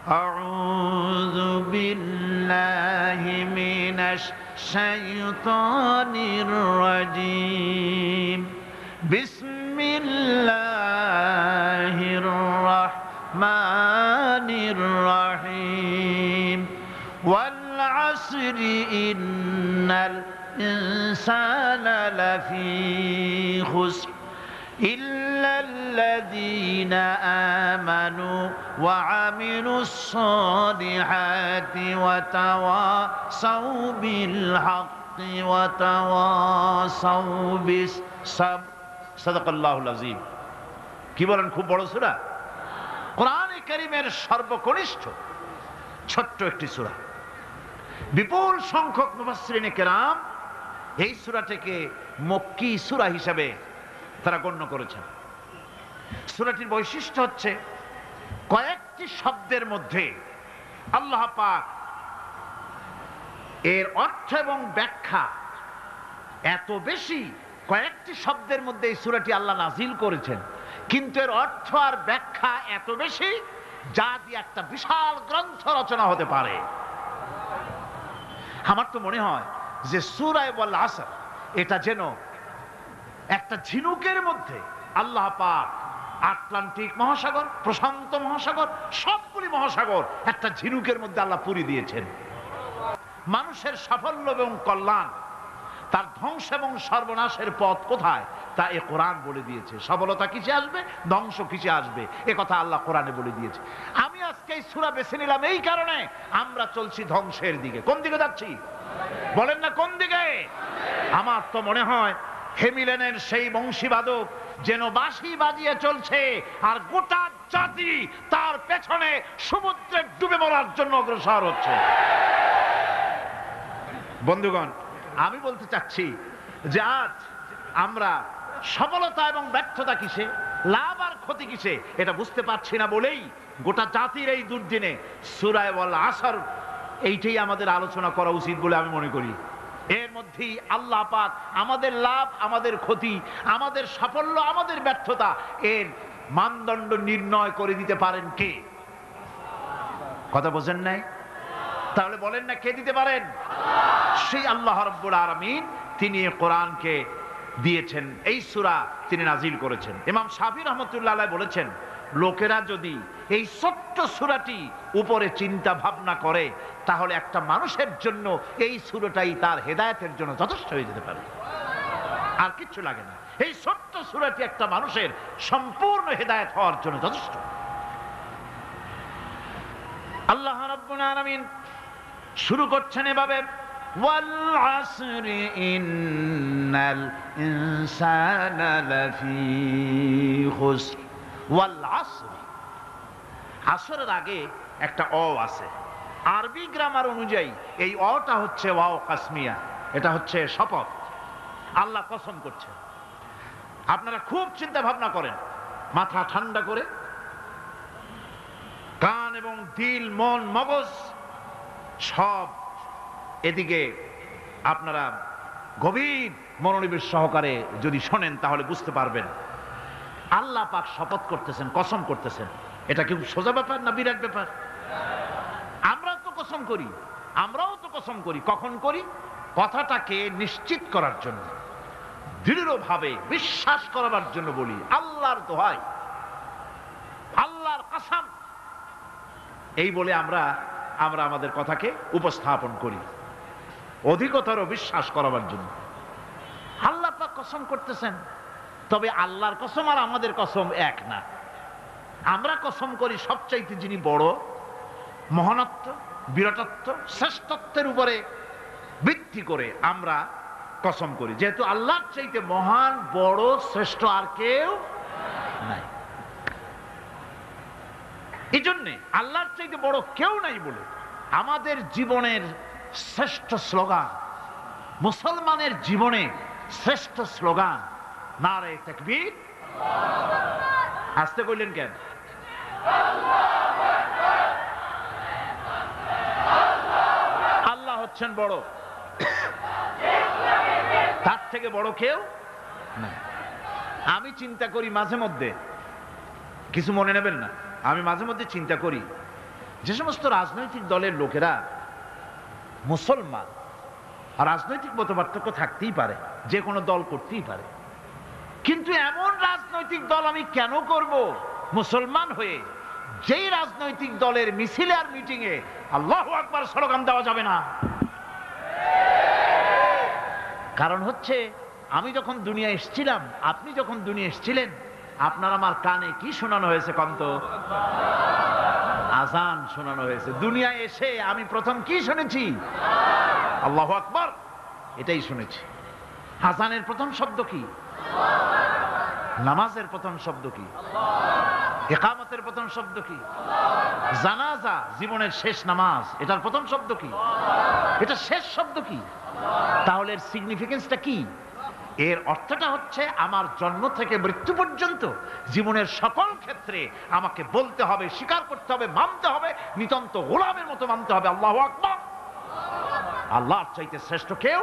আউযু বিল্লাহি মিনাশ শাইতানির রাজীম। বিসমিল্লাহির রাহমানির রাহিম। ওয়াল আসরি ইন্নাল ইনসানা লাফি খুসর إلا الذين آمنوا وعملوا الصالحات وتواصوا بالحق وتواصوا بالصبر صدق الله العظيم। কি বলেন, খুব বড় সূরা, কোরআনে কারীমের সর্বকনিষ্ঠ ছোট্ট একটি সূরা। বিপুল সংখ্যক মুফাসসিরিনে কেরাম এই সূরাটিকে মক্কি সূরা হিসেবে তারা গণ্য করেছেন। সূরাটির বৈশিষ্ট্য হচ্ছে কয়েকটি শব্দের মধ্যে আল্লাহ পাক এর অর্থ এবং ব্যাখ্যা এত বেশি, কয়েকটি শব্দের মধ্যে এই সূরাটি আল্লাহ নাজিল করেছেন, কিন্তু এর অর্থ আর ব্যাখ্যা এত বেশি যা দিয়ে একটা বিশাল গ্রন্থ রচনা হতে পারে। আমার তো মনে হয় যে সূরা ওয়াল আসর এটা যেন একটা ঝিনুকের মধ্যে আল্লাহ পাক আটলান্টিক মহাসাগর, প্রশান্ত মহাসাগর, সবগুলি মহাসাগর একটা ঝিনুকের মধ্যে আল্লাহ পুরি দিয়েছেন। মানুষের সাফল্য এবং কল্যাণ, তার ধ্বংস এবং সর্বনাশের পথ কোথায় তা এ কোরআন বলে দিয়েছে। সফলতা কিসে আসবে, ধ্বংস কিসে আসবে, এ কথা আল্লাহ কোরআনে বলে দিয়েছে। আমি আজকে এই সূরা বেছে নিলাম এই কারণে, আমরা চলছি ধ্বংসের দিকে। কোন দিকে যাচ্ছি বলেন না, কোন দিকে? আমার তো মনে হয় হেমিলেনের সেই বংশীবাদক যেন বাঁশি বাজিয়ে চলছে, আর গোটা জাতি তার পেছনে সমুদ্রে ডুবে মরার জন্য অগ্রসর হচ্ছে। বন্ধুগণ, আমি বলতে চাচ্ছি যে আজ আমরা সফলতা এবং ব্যর্থতা কিসে, লাভ আর ক্ষতি কিসে, এটা বুঝতে পারছি না বলেই গোটা জাতির এই দুর্দিনে সূরা ওয়াল আসর এইটাই আমাদের আলোচনা করা উচিত বলে আমি মনে করি। এর মধ্যেই আল্লাহ পাক আমাদের লাভ, আমাদের ক্ষতি, আমাদের সাফল্য, আমাদের ব্যর্থতা এর মানদণ্ড নির্ণয় করে দিতে পারেন কে? কথা বোঝেন নাই? তাহলে বলেন না, কে দিতে পারেন? সেই আল্লাহ রাব্বুল আলামিন, তিনি কোরআনকে দিয়েছেন, এই সূরা তিনি নাজিল করেছেন। ইমাম শাফি রাহমাতুল্লাহ আলাইহি বলেছেন, লোকেরা যদি এই ছোট্ট সূরাটি উপরে চিন্তা ভাবনা করে তাহলে একটা মানুষের জন্য এই সূরাটাই তার হেদায়েতের জন্য যথেষ্ট হয়ে যেতে পারে, আর কিচ্ছু লাগে না। এই ছোট্ট সূরাটি একটা মানুষের সম্পূর্ণ হেদায়েত হওয়ার জন্য যথেষ্ট। আল্লাহ রাব্বুল আলামিন শুরু করছেন এভাবে, ওয়াল আসরি ইন্নাল ইনসানা লাফি খুসর। ওয়াল আসরি, আসরের আগে একটা অ আছে। আরবি গ্রামার অনুযায়ী এই অটা হচ্ছে ওয়াও কাসমিয়া, এটা হচ্ছে শপথ। আল্লাহ কসম করছেন। আপনারা খুব চিন্তা ভাবনা করেন, মাথা ঠান্ডা করে, কান এবং দিল, মন, মগজ সব এদিকে আপনারা গভীর মনোনিবেশ সহকারে যদি শোনেন তাহলে বুঝতে পারবেন আল্লাহ পাক শপথ করতেছেন, কসম করতেছেন। এটা কি সোজা ব্যাপার না বিরাট ব্যাপার? আমরাও তো কসম করি। কখন করি? কথাটাকে নিশ্চিত করার জন্য, দৃঢ়ভাবে বিশ্বাস করার জন্য বলি, আল্লাহর দোহাই, আল্লাহর কসম, এই বলে আমরা আমাদের কথাকে উপস্থাপন করি, অধিকতর বিশ্বাস করার জন্য। আল্লাহ পাক কসম করতেছেন, তবে আল্লাহর কসম আর আমাদের কসম এক না। আমরা কসম করি সবচাইতে যিনি বড়, মহানত্ব, বিরাটত্ব, শ্রেষ্ঠত্বের উপরে ভিত্তি করে আমরা কসম করি, যেহেতু আল্লাহর চাইতে মহান, বড়, শ্রেষ্ঠ আর কেউ নাই। এই জন্যে আল্লাহর চাইতে বড় কেউ নাই বলে আমাদের জীবনের শ্রেষ্ঠ স্লোগান, মুসলমানের জীবনে শ্রেষ্ঠ স্লোগান নারে তাকবীর। আসতে কইলেন কেন? আল্লাহ হচ্ছেন বড়, তার থেকে বড় কেউ না। আমি চিন্তা করি মাঝে মধ্যে, কিছু মনে নেবেন না, আমি মাঝে মধ্যে চিন্তা করি যে সমস্ত রাজনৈতিক দলের লোকেরা মুসলমান, রাজনৈতিক মতপার্থক্য থাকতেই পারে, যে কোনো দল করতেই পারে, কিন্তু এমন রাজনৈতিক দল আমি কেন করব মুসলমান হয়ে যেই রাজনৈতিক দলের মিছিলে আর মিটিং এ আল্লাহু আকবার স্লোগান দেওয়া যাবে না? কারণ হচ্ছে আমি যখন দুনিয়া এসেছিলাম, আপনি যখন দুনিয়া এসেছিলেন, আপনার আমার কানে কি শোনানো হয়েছে? কন্ত আজান শোনানো হয়েছে। দুনিয়ায় এসে আমি প্রথম কি শুনেছি? আল্লাহু আকবার, এটাই শুনেছি। আজানের প্রথম শব্দ কি? নামাজের প্রথম শব্দ কি? ইকামতের প্রথম শব্দ কি? জানাজা, জীবনের শেষ নামাজ, এটার প্রথম শব্দ কি? এটা শেষ শব্দ কি? তাহলে এর সিগনিফিকেন্সটা কি? এর অর্থটা হচ্ছে আমার জন্ম থেকে মৃত্যু পর্যন্ত জীবনের সকল ক্ষেত্রে আমাকে বলতে হবে, স্বীকার করতে হবে, মানতে হবে, নিতান্ত গোলামের মতো মানতে হবে আল্লাহু আকবার। আল্লাহর চাইতে শ্রেষ্ঠ কেউ।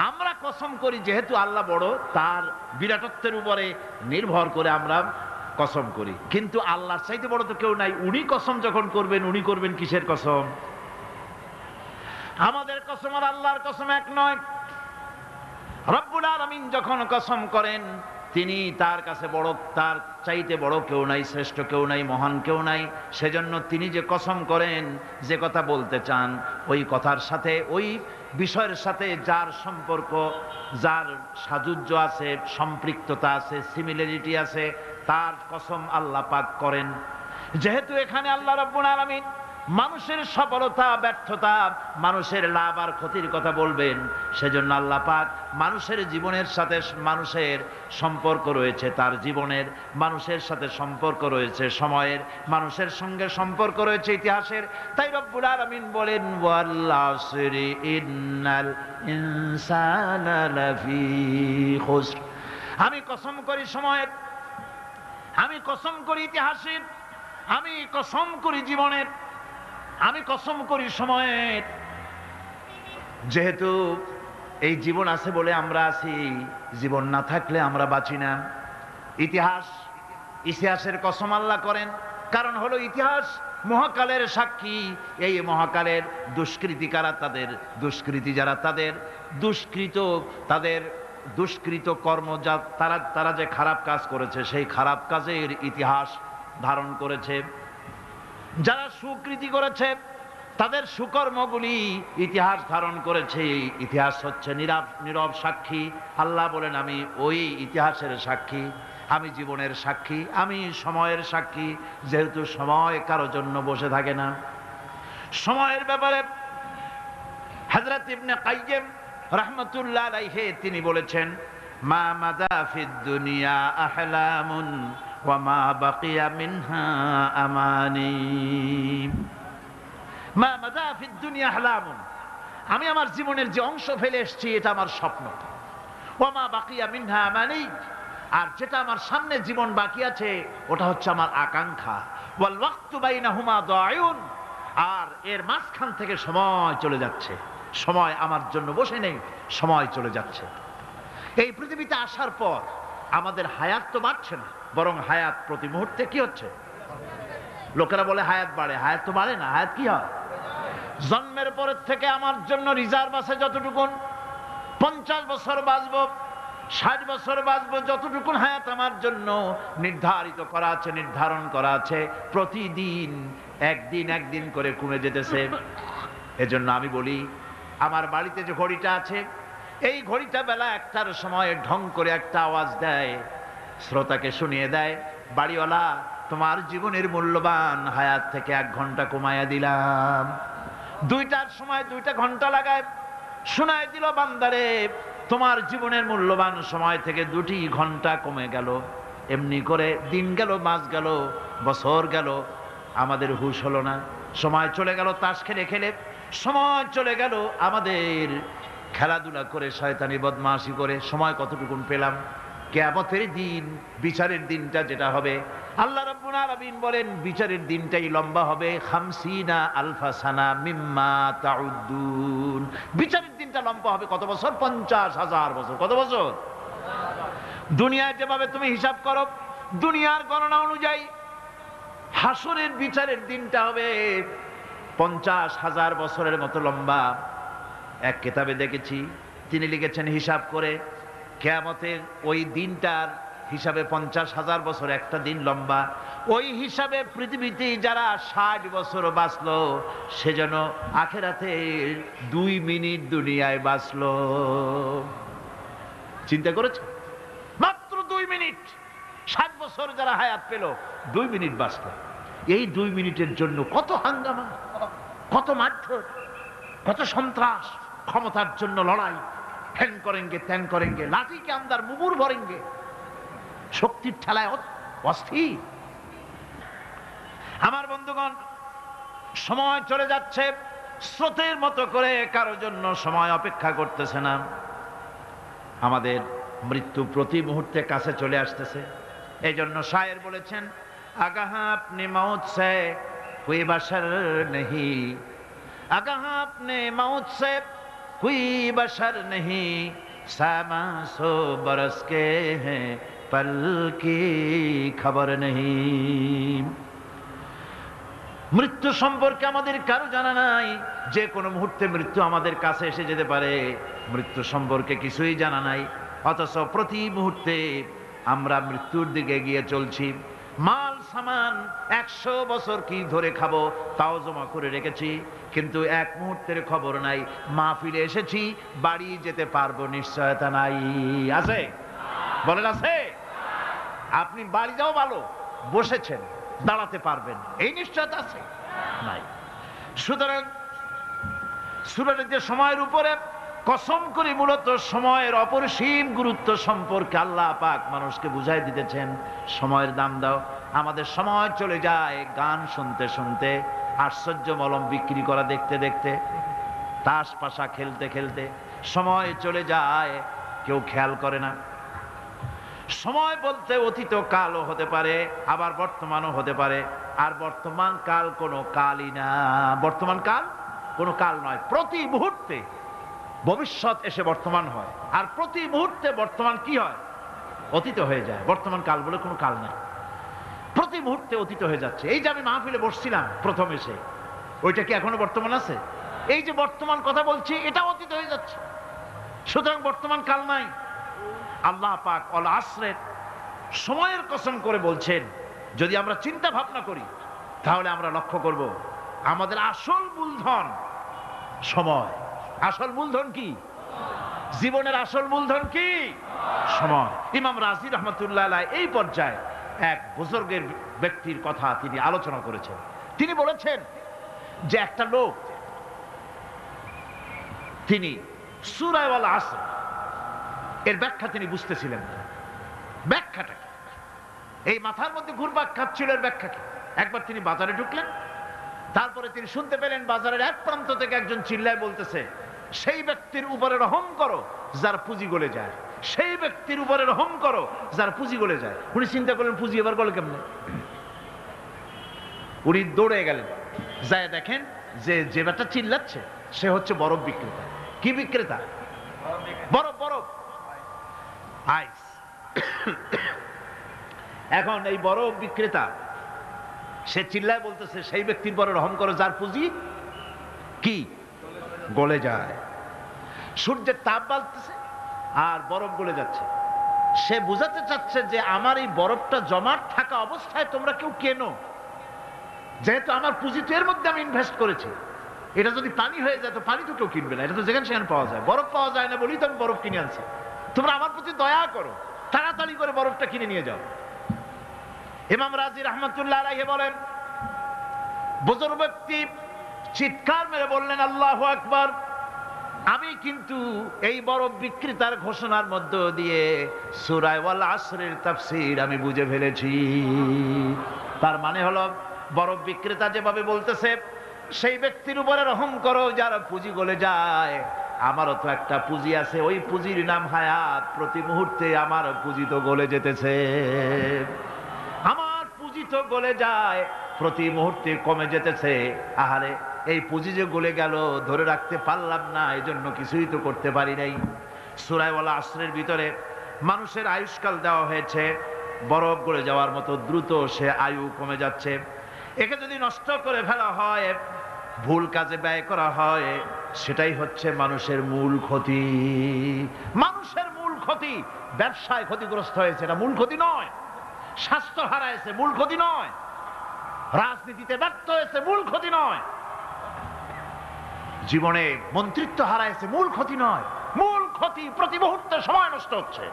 আমরা কসম করি যেহেতু আল্লাহ বড়, তার বিরাটত্বের উপরে নির্ভর করে আমরা কসম করি, কিন্তু আল্লাহর চাইতে বড় তো কেউ নাই। উনি কসম যখন করবেন, উনি করবেন কিসের কসম? আমাদের কসম আর আল্লাহর কসম এক নয়। রব্বুল আলামিন যখন কসম করেন, তিনি তার কাছে বড়, তার চাইতে বড় কেউ নাই, শ্রেষ্ঠ কেউ নাই, মহান কেউ নাই। সেজন্য তিনি যে কসম করেন, যে কথা বলতে চান, ওই কথার সাথে, ওই বিষয়ের সাথে যার সম্পর্ক, যার সাযুজ্য আছে, সম্পৃক্ততা আছে, সিমিলারিটি আছে, তার কসম আল্লাহ পাক করেন। যেহেতু এখানে আল্লাহ রাব্বুল আলামিন মানুষের সফলতা ব্যর্থতা, মানুষের লাভ আর ক্ষতির কথা বলবেন, সেজন্য আল্লাহ পাক মানুষের জীবনের সাথে, মানুষের সম্পর্ক রয়েছে তার জীবনের, মানুষের সাথে সম্পর্ক রয়েছে সময়ের, মানুষের সঙ্গে সম্পর্ক রয়েছে ইতিহাসের। তাই রব্বুল আলামিন বলেন, ওয়াল আসরি ইন্নাল ইনসানা লাফি খুসর। আমি কসম করি সময়ের, আমি কসম করি ইতিহাসের, আমি কসম করি জীবনের, আমি কসম করি সময়ের। যেহেতু এই জীবন আছে বলে আমরা আছি, জীবন না থাকলে আমরা বাঁচি না। ইতিহাস, ইতিহাসের কসম আল্লাহ করেন, কারণ হলো ইতিহাস মহাকালের সাক্ষী। এই মহাকালের দুষ্কৃতিকারা, তাদের দুষ্কৃতি যারা, তাদের দুষ্কৃত, তাদের দুষ্কৃত কর্ম, যা তারা যে খারাপ কাজ করেছে, সেই খারাপ কাজের ইতিহাস ধারণ করেছে। যারা সুকৃতি করেছে, তাদের সুকর্মগুলি ইতিহাস ধারণ করেছে। ইতিহাস হচ্ছে নীরব সাক্ষী। আল্লাহ বলেন, আমি ওই ইতিহাসের সাক্ষী, আমি জীবনের সাক্ষী, আমি সময়ের সাক্ষী। যেহেতু সময় কারো জন্য বসে থাকে না। সময়ের ব্যাপারে হযরত ইবনে কাইয়্যিম রাহমাতুল্লাহ আলাইহি তিনি বলেছেন, মা মাদা ফিদ দুনিয়া আহলামুন ওয়া মা বাকিয়া মিনহা আমানি। মা মাদা ফিদ দুনিয়া আহলামুন, আমি আমার জীবনের যে অংশ ফেলে এসেছি এটা আমার স্বপ্ন। ওয়া মা বাকিয়া মিনহা আমানি, আর যেটা আমার সামনে জীবন বাকি আছে ওটা হচ্ছে আমার আকাঙ্ক্ষা। ওয়াল ওয়াক্তু বাইনাহুমা দায়ুন, আর এর মাঝখান থেকে সময় চলে যাচ্ছে। সময় আমার জন্য বসে নেই, সময় চলে যাচ্ছে। এই পৃথিবীতে আসার পর আমাদের হায়াত তো বাড়ছে না, বরং হায়াত প্রতি মুহূর্তে কি হচ্ছে? লোকেরা বলে হায়াত বাড়ে, হায়াত তো বাড়ে না। হায়াত কি হয়? জন্মের পরের থেকে আমার জন্য রিজার্ভ আছে যতটুকুন, 50 বছর বাঁচবো, 60 বছর বাঁচবো, যতটুকুন হায়াত আমার জন্য নির্ধারিত করা আছে, নির্ধারণ করা আছে, প্রতিদিন একদিন একদিন করে কমে যেতেছে। এজন্য আমি বলি, আমার বাড়িতে যে ঘড়িটা আছে, এই ঘড়িটা বেলা 1টার সময় ঢং করে একটা আওয়াজ দেয়, শ্রোতাকে শুনিয়ে দেয়, বাড়িওয়ালা তোমার জীবনের মূল্যবান হায়াত থেকে 1 ঘন্টা কমায়া দিলাম। 2টার সময় 2টা ঘন্টা লাগায় শোনায় দিল, বান্দারে তোমার জীবনের মূল্যবান সময় থেকে 2টি ঘন্টা কমে গেল। এমনি করে দিন গেল, মাস গেল, বছর গেল, আমাদের হুঁশ হলো না। সময় চলে গেল তাস খেলে খেলে, সময় চলে গেল আমাদের খেলাধুলা করে, শয়তানি বদমাশি করে। সময় কতটুকুন পেলাম? কিয়ামতের দিন, বিচারের দিনটা যেটা হবে, আল্লাহ রাব্বুল আলামিন বলেন বিচারের দিনটাই লম্বা হবে 50 আলফা সানা মিম্মা তাউদ্দুন। বিচারের দিনটা লম্বা হবে কত বছর? 50,000 বছর। কত বছর? দুনিয়ায় যেভাবে তুমি হিসাব করো, দুনিয়ার গণনা অনুযায়ী হাসরের বিচারের দিনটা হবে 50,000 বছরের মতো লম্বা। এক কিতাবে দেখেছি, তিনি লিখেছেন হিসাব করে কিয়ামতের ওই দিনটার হিসাবে 50,000 বছর একটা দিন লম্বা। ওই হিসাবে পৃথিবীতে যারা 60 বছর বাঁচলো, সেজন্য আখেরাতে 2 মিনিট দুনিয়ায় বাঁচলো। চিন্তা করেছে? মাত্র 2 মিনিট। 60 বছর যারা হায়াত পেল, 2 মিনিট বাঁচলো। এই 2 মিনিটের জন্য কত হাঙ্গামা, কত মারধর, কত সন্ত্রাস, ক্ষমতার জন্য লড়াই, ফ্যান করেঙ্গে ত্যান করেঙ্গে, লাঠি কে আন্দার মুগুর ভরেঙ্গে, শক্তির ঠেলায় অস্থির। আমার বন্ধুগণ, সময় চলে যাচ্ছে, স্রোতের মতো করে কারোর জন্য সময় অপেক্ষা করতেছে না। আমাদের মৃত্যু প্রতি মুহূর্তে কাছে চলে আসতেছে। এই জন্য শায়ের বলেছেন, আগাহ আপনি মৌত সে কোই বশর নেহি, আগাহ আপনি মৌত সে কোই বশর নেহি, সামা সো বরস কে হ্যাঁ পল কি খবর নেহি। মৃত্যু সম্পর্কে আমাদের কারো জানা নাই, যে কোনো মুহূর্তে মৃত্যু আমাদের কাছে এসে যেতে পারে। মৃত্যু সম্পর্কে কিছুই জানা নাই, অথচ প্রতি মুহূর্তে আমরা মৃত্যুর দিকে এগিয়ে চলছি। মাল সামান 100 বছর কি ধরে খাবো তাও জমা করে রেখেছি, কিন্তু এক মুহূর্তের খবর নাই। মাহফিলে এসেছি, বাড়ি যেতে পারবো নিশ্চয়তা নাই। আছে? বলেন আছে? আপনি বাড়ি যাও ভালো, বসেছেন, দাঁড়াতে পারবেন, এই নিশ্চয়তা আছে? নাই। সুতরাং সূরাটি যে সময়ের উপরে কসম করে মূলত সময়ের অপরিসীম গুরুত্ব সম্পর্কে আল্লাহ পাক মানুষকে বুঝাই দিতেছেন। সময়ের দাম দাও। আমাদের সময় চলে যায় গান শুনতে শুনতে, আশ্চর্য মলম বিক্রি করা দেখতে দেখতে, তাস পাশা খেলতে খেলতে সময় চলে যায়, কেউ খেয়াল করে না। সময় বলতে অতীত কালও হতে পারে, আবার বর্তমানও হতে পারে। আর বর্তমান কাল কোনো কালই না। বর্তমান কাল কোনো কাল নয়। প্রতি মুহূর্তে ভবিষ্যৎ এসে বর্তমান হয়, আর প্রতি মুহূর্তে বর্তমান কি হয়? অতীত হয়ে যায়। বর্তমান কাল বলে কোনো কাল নাই। প্রতি মুহূর্তে অতীত হয়ে যাচ্ছে। এই যে আমি মাহফিলে বসছিলাম প্রথম এসে, ওইটা কি এখনো বর্তমান আছে? এই যে বর্তমান কথা বলছি, এটা অতীত হয়ে যাচ্ছে। সুতরাং বর্তমান কাল নাই। আল্লাহ পাক অল আসরের সময়ের কসম করে বলছেন। যদি আমরা চিন্তা ভাবনা করি তাহলে আমরা লক্ষ্য করব আমাদের আসল মূলধন সময়। আসল মূলধন কি? জীবনের আসল মূলধন কি? সময়। ইমাম রাজি রহমতুল্লাহ আলাইহি এই পর্যায়ে এক বুজুর্গের ব্যক্তির কথা তিনি আলোচনা করেছেন। তিনি বলেছেন যে একটা লোক, তিনি সূরা আল আসর এর ব্যাখ্যা তিনি বুঝতেছিলেন না। ব্যাখ্যাটা কি? এই মাথার মধ্যে ঘুরপাক খাচ্ছিল এর ব্যাখ্যা কি? একবার তিনি বাজারে ঢুকলেন, তারপরে তিনি শুনতে পেলেন বাজারের এক প্রান্ত থেকে একজন চিল্লায় বলতেছে, সেই ব্যক্তির উপরে রহম করো যার পুঁজি গলে যায়, সেই ব্যক্তির উপরে রহম করো যার পুঁজি গলে যায়। উনি চিন্তা করলেন পুঁজি এবার গলে কেমনে? উনি দৌড়ে গেলেন, যায় দেখেন যে যে ব্যাটা চিল্লাচ্ছে সে হচ্ছে বরফ বিক্রেতা। কি বিক্রেতা? বরফ, বরফ, আইস। এখন এই বরফ বিক্রেতা সে চিল্লায় বলতেছে, সেই ব্যক্তির পরে রহম করো যার পুঁজি কি গলে যায়। সূর্যের তাপ বাড়তেছে আর বরফ গলে যাচ্ছে। সে বুঝাতে চাচ্ছে যে আমার এই বরফটা জমাট থাকা অবস্থায় তোমরা কেউ কেনো, যেহেতু আমার পুঁজি তো এর মধ্যে আমি ইনভেস্ট করেছি। এটা যদি পানি হয়ে যায় তো পানি তো কেউ কিনবে না, এটা তো যেখানে সেখানে পাওয়া যায়। বরফ পাওয়া যায় না বলেই তো আমি বরফ কিনে আনছি। তোমরা আমার প্রতি দয়া করো, তাড়াতাড়ি করে বরফটা কিনে নিয়ে যাও। ইমাম রাজি রহমতুল্লাহ আলাইহি বলেন, বুজুর্গ ব্যক্তি চিৎকার মেরে বললেন, আল্লাহু আকবার, আমি কিন্তু এই বরফ বিক্রেতার ঘোষণার মধ্য দিয়ে সূরা আল আসরের তাফসীর আমি বুঝে ফেলেছি। তার মানে হলো বরফ বিক্রেতা যেভাবে বলতেছে সেই ব্যক্তির উপরে রহম করো যার পুঁজি গলে যায়, আমারও তো একটা পুঁজি আছে, ওই পুঁজির নাম হায়াত। প্রতি মুহূর্তে আমার পুঁজি তো গলে যেতেছে, আমার পুঁজি তো গলে যায়, প্রতি মুহূর্তে কমে যেতেছে। আহারে, এই পুঁজি যে গলে গেল ধরে রাখতে পারলাম না, এই জন্য কিছুই তো করতে পারি নাই। সূরা আল আসরের ভিতরে মানুষের আয়ুষ্কাল দেওয়া হয়েছে বরফ গলে যাওয়ার মতো দ্রুত, সে আয়ু কমে যাচ্ছে। একে যদি নষ্ট করে ফেলা হয়, ভুল কাজে ব্যয় করা হয়, সেটাই হচ্ছে মানুষের মূল ক্ষতি। মানুষের মূল ক্ষতি। ব্যবসায় ক্ষতিগ্রস্ত হয়েছে, এটা মূল ক্ষতি নয়। স্বাস্থ্য হারাইছে, মূল ক্ষতি নয়। রাজনীতিতে ব্যর্থ হয়েছে, মূল ক্ষতি নয়। জীবনে মন্ত্রিত্ব হারাইছে, মূল ক্ষতি নয়। মূল ক্ষতি প্রতি মুহূর্তে সময় নষ্ট হচ্ছে,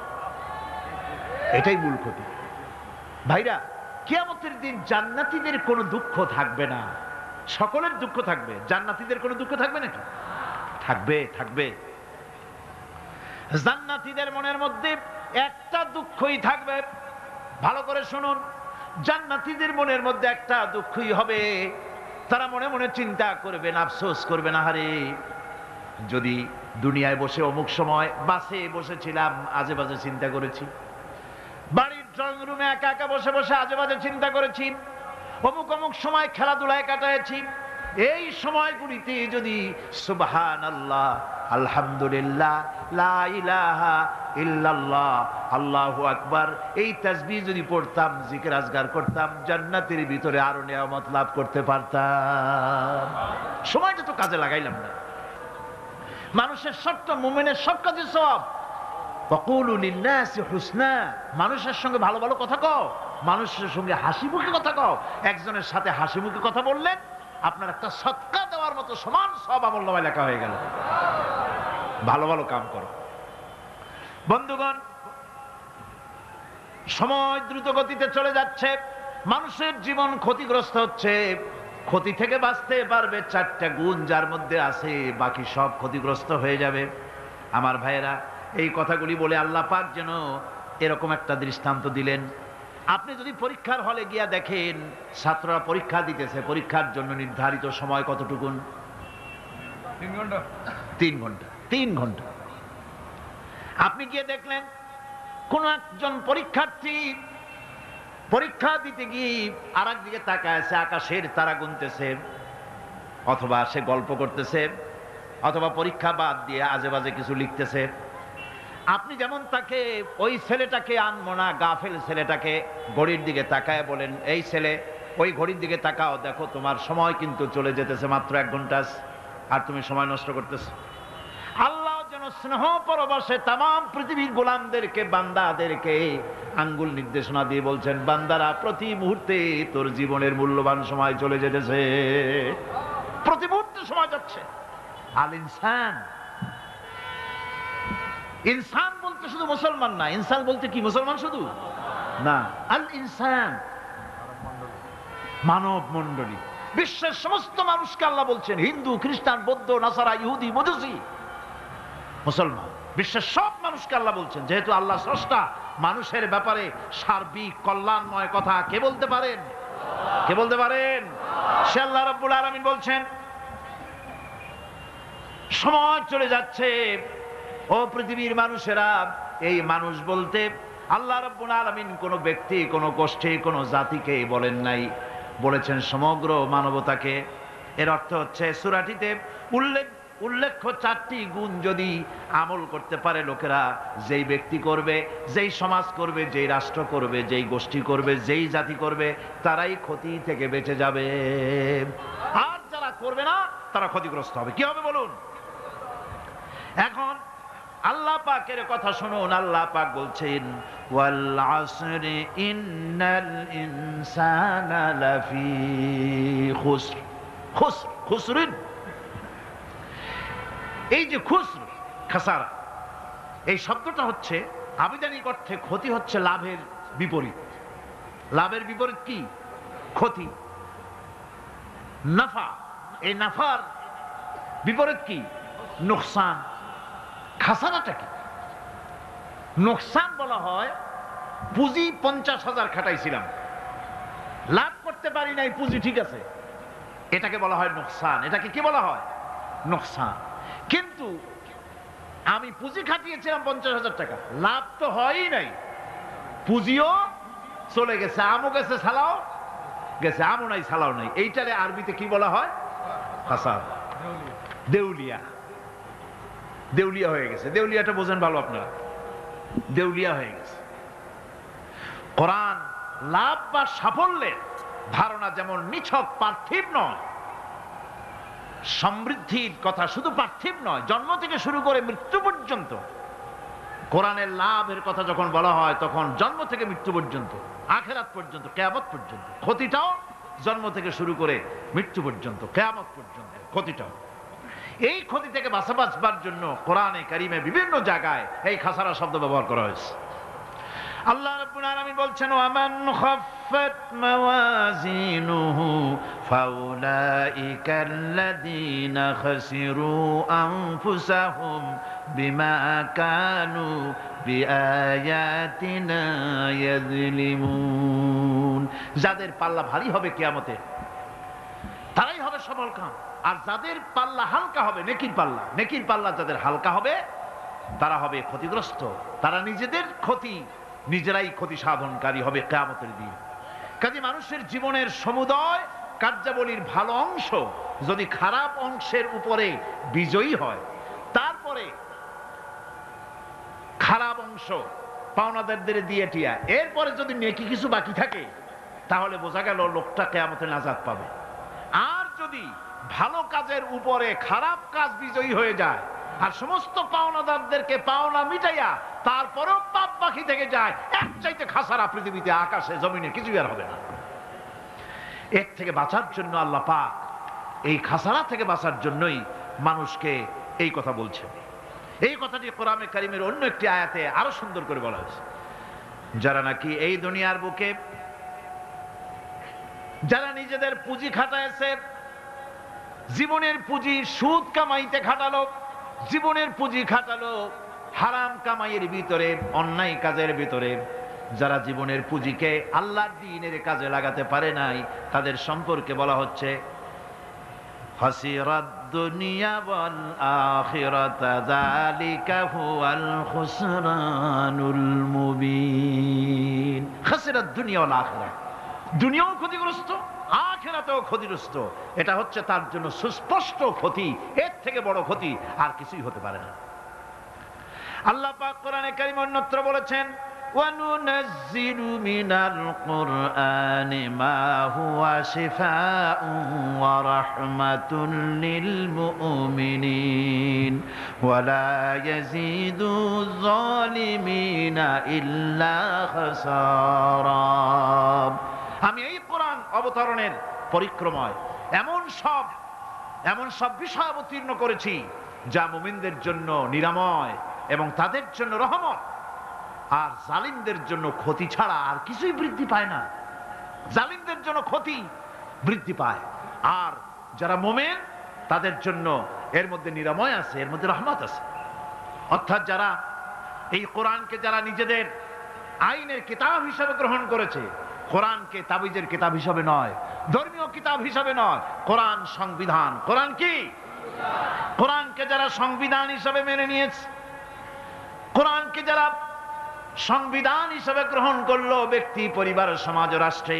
এটাই মূল ক্ষতি। ভাইরা, কিয়ামতের দিন জান্নাতীদের কোনো দুঃখ থাকবে না, সকলের দুঃখ থাকবে। জান্নাতীদের কোনো দুঃখ থাকবে নাকি? থাকবে, থাকবে। জান্নাতীদের মনের মধ্যে একটা দুঃখই থাকবে। ভালো করে শুনুন, জান্নাতীদের মনের মধ্যে একটা দুঃখই হবে। তারা মনে মনে চিন্তা করবেন, আফসোস করবেন, আহারে যদি দুনিয়ায় বসে অমুক সময় বাসে বসেছিলাম, আজে বাজে চিন্তা করেছি, বাড়ির ড্রয়িং রুমে একা একা বসে বসে আজে বাজে চিন্তা করেছি, অমুক অমুক সময় খেলাধুলায় কাটাইছি, এই সময়গুলিতে যদি সুবহানাল্লাহ, আলহামদুলিল্লাহ, লা ইলাহা ইল্লাল্লাহ, আল্লাহু আকবার, এই তাসবিহ যদি পড়তাম, জিকির আজগার করতাম, জান্নাতের ভিতরে আরো নিয়ামত লাভ করতে পারতাম। সময়টা তো কাজে লাগাইলাম না। মানুষের সবটা, মুমিনের সব কাজে সওয়াব। ওয়াকুলু লিন্নাসি হুসনা, মানুষের সঙ্গে ভালো ভালো কথা কও, মানুষের সঙ্গে হাসি মুখে কথা কও। একজনের সাথে হাসি মুখে কথা বললেন, আপনার একটা সদকা দেওয়ার মতো সমান সওয়াব আমলনামায় লেখা হয়ে গেল। ভালো ভালো কাম করো। বন্ধুগণ, সময় দ্রুত গতিতে চলে যাচ্ছে, মানুষের জীবন ক্ষতিগ্রস্ত হচ্ছে। ক্ষতি থেকে বাঁচতে পারবে চারটা গুণ যার মধ্যে আছে, বাকি সব ক্ষতিগ্রস্ত হয়ে যাবে। আমার ভাইয়েরা, এই কথাগুলি বলে আল্লাহ পাক যেন এরকম একটা দৃষ্টান্ত দিলেন। আপনি যদি পরীক্ষার হলে গিয়া দেখেন ছাত্ররা পরীক্ষা দিতেছে, পরীক্ষার জন্য নির্ধারিত সময় কতটুকুন? 3 ঘন্টা। 3 ঘন্টা, 3 ঘন্টা। আপনি গিয়ে দেখলেন কোন একজন পরীক্ষার্থী পরীক্ষা দিতে গিয়ে আর একদিকে তাকায় আছে, আকাশের তারা গুনতেছে, অথবা সে গল্প করতেছে, অথবা পরীক্ষা বাদ দিয়ে আজে বাজে কিছু লিখতেছে। আপনি যেমন তাকে, ওই ছেলেটাকে আনবো না, গাফেল ছেলেটাকে ঘড়ির দিকে তাকায় বলেন, এই ছেলে ওই ঘড়ির দিকে তাকাও, দেখো তোমার সময় কিন্তু চলে যেতেছে, মাত্র 1 ঘন্টা, আর তুমি সময় নষ্ট করতেছো। আল্লাহ যেন স্নেহ পরবশে তাম পৃথিবীর গোলামদেরকে, বান্দাদেরকে আঙ্গুল নির্দেশনা দিয়ে বলছেন, বান্দারা প্রতি মুহূর্তে তোর জীবনের মূল্যবান সময় চলে যেতেছে, প্রতি মুহূর্তে সময় যাচ্ছে। আল ইনসান, ইনসান বলতে শুধু মুসলমান না, ইনসান বলতে কি মুসলমান শুধু না, আল ইনসান মানব মণ্ডলী, বিশ্বের সমস্ত মানুষকে আল্লাহ বলছেন, হিন্দু, খ্রিস্টান, বৌদ্ধ, নাসারা, ইহুদি, মজুসি, মুসলমান, বিশ্বের সব মানুষকে আল্লাহ বলছেন। যেহেতু আল্লাহ স্রষ্টা, মানুষের ব্যাপারে সার্বিক কল্যাণময় কথা কে বলতে পারেন? কে বলতে পারেন? সে আল্লাহ রাব্বুল আলামিন বলছেন, সময় চলে যাচ্ছে, ও পৃথিবীর মানুষেরা। এই মানুষ বলতে আল্লাহ রাব্বুল আলামিন কোন ব্যক্তি, কোন গোষ্ঠী, কোন জাতিকে বলেন নাই, বলেছেন সমগ্র মানবতাকে। এর অর্থ হচ্ছে সূরাটিতে উল্লেখ্য 4টি গুণ যদি আমল করতে পারে লোকেরা, যেই ব্যক্তি করবে, যেই সমাজ করবে, যেই রাষ্ট্র করবে, যেই গোষ্ঠী করবে, যেই জাতি করবে, তারাই ক্ষতি থেকে বেঁচে যাবে। আর যারা করবে না, তারা ক্ষতিগ্রস্ত হবে। কি হবে বলুন? এখন আল্লাহ পাকের কথা শুনুন। আল্লাহ পাক বলছেন, ওয়াল আসরি ইন্নাল ইনসানা লাফি খুসর। খুসর, খুসরিন, এই যে খুসর, খাসারা, এই শব্দটা হচ্ছে আবিধানিক অর্থে ক্ষতি হচ্ছে লাভের বিপরীত। লাভের বিপরীত কি? ক্ষতি। নাফা, এই নাফার বিপরীত কি? নোকসান। খাসারাটা কি? নোকসান বলা হয় পুঁজি 50,000 খাটাইছিলাম, লাভ করতে পারি নাই, পুঁজি ঠিক আছে, এটাকে বলা হয় নোকসান। এটাকে কি বলা হয়? নোকসান। কিন্তু আমি পুঁজি খাটিয়েছিলাম 50,000 টাকা, লাভ তো হয়ই নাই, পুঁজিও চলে গেছে, আমও গেছে, সালাও গেছে, আমও নাই, সালাও নাই। এইটারে আরবিতে কি বলা হয়? খাসার, দেউলিয়া। দেউলিয়া হয়ে গেছে। দেউলিয়াটা বোঝেন ভালো আপনারা, দেউলিয়া হয়ে গেছে। কোরআন লাভ বা সাফল্যের ধারণা যেমন নিছক পার্থিব নয়, সমৃদ্ধির কথা শুধু পার্থিব নয়, জন্ম থেকে শুরু করে মৃত্যু পর্যন্ত। কোরআনের লাভের কথা যখন বলা হয় তখন জন্ম থেকে মৃত্যু পর্যন্ত, আখিরাত পর্যন্ত, কিয়ামত পর্যন্ত। ক্ষতিটাও জন্ম থেকে শুরু করে মৃত্যু পর্যন্ত, কিয়ামত পর্যন্ত ক্ষতিটাও। এই ক্ষতি থেকে বাঁচবার জন্য কোরআনে কারিমে বিভিন্ন জায়গায় এই খাসারা শব্দ ব্যবহার করা হয়েছে। আল্লাহ রাব্বুল আলামিন বলছেন, ওয়ামান খাফফাত মাওয়াজিনুহু ফাউলাইকাল্লাযীনা খাসিরু আনফুসাহুম বিমা কানু বিআয়াতিনা ইয়াযলিমুন। যাদের পাল্লা ভারী হবে কিয়ামতে তারাই হবে সফলকাম, আর যাদের পাল্লা হালকা হবে, নেকির পাল্লা যাদের হালকা হবে তারা হবে ক্ষতিগ্রস্ত, তারা নিজেরাই ক্ষতি সাধনকারী হবে কিয়ামতের দিন। কাজে মানুষের জীবনের সমুদয় কার্যাবলীর ভালো অংশ যদি খারাপ অংশের উপরে বিজয়ী হয়, তারপরে খারাপ অংশ পাওনাদারদের দিয়ে টিয়া, এরপরে যদি নেকি কিছু বাকি থাকে তাহলে বোঝা গেল লোকটা কিয়ামতে নাজাত পাবে। আর যদি ভালো কাজের উপরে খারাপ কাজ বিজয়ী হয়ে যায় আর সমস্ত পাওনাদারদেরকে পাওনা মিটাইয়া তারপরেও পাপ বাকি থেকে যায়, এক চাইতে খাসারা পৃথিবীতে আকাশে জমিনে কিছুই আর হবে না। এর থেকে বাঁচার জন্য আল্লাহ পাক এই খাসারা থেকে বাঁচার জন্যই মানুষকে এই কথা বলছেন। এই কথাটি কোরআনে কারিমের অন্য একটি আয়াতে আরো সুন্দর করে বলা হয়েছে, যারা নাকি এই দুনিয়ার বুকে যারা নিজেদের পুঁজি খাটাইছে, জীবনের পুঁজি সুদ কামাইতে খাটালো, জীবনের পুঁজি খাটালো হারাম কামাইয়ের ভিতরে, অন্যায় কাজের ভিতরে, যারা জীবনের পুঁজিকে আল্লাহর দ্বীনের কাজে লাগাতে পারে নাই, তাদের সম্পর্কে বলা হচ্ছে খাসিরাদ দুনিয়া ওয়াল আখিরাতা যালিকা হুয়াল খুসরানুল মুবিন। খাসিরাদ দুনিয়া ওয়াল আখিরাত, দুনিয়াও ক্ষতিগ্রস্ত, আখিরাতেও ক্ষতিগ্রস্ত। এটা হচ্ছে তার জন্য সুস্পষ্ট ক্ষতি, এর থেকে বড় ক্ষতি আর কিছুই হতে পারে না। আল্লাহ পাক কোরআনে কারীমে অন্যত্র বলেছেন, وَنُنَزِّلُ مِنَ الْقُرْآنِ مَا هُوَ شِفَاءٌ وَرَحْمَةٌ لِلْمُؤْمِنِينَ وَلَا يَزِيدُ الظَّالِمِينَ إِلَّا خَسَارًا। আমি এই কোরআন অবতরণের পরিক্রমায় এমন সব বিষয় অবতীর্ণ করেছি যা মুমিনদের জন্য নিরাময় এবং তাদের জন্য রহমত, আর জালিমদের জন্য ক্ষতি ছাড়া আর কিছুই বৃদ্ধি পায় না। জালিমদের জন্য ক্ষতি বৃদ্ধি পায়, আর যারা মুমিন তাদের জন্য এর মধ্যে নিরাময় আছে, এর মধ্যে রহমত আছে। অর্থাৎ যারা এই কোরআনকে যারা নিজেদের আইনের কিতাব হিসেবে গ্রহণ করেছে, কোরআনকে তাবিজের কিতাব হিসাবে নয়, ধর্মীয় কিতাব হিসাবে নয়, কোরআন সংবিধান। কোরআন কি? কোরআনকে যারা সংবিধান হিসাবে মেনে নিয়েছে, কোরআনকে যারা সংবিধান হিসাবে গ্রহণ করলো, ব্যক্তি, পরিবার, সমাজ, রাষ্ট্রে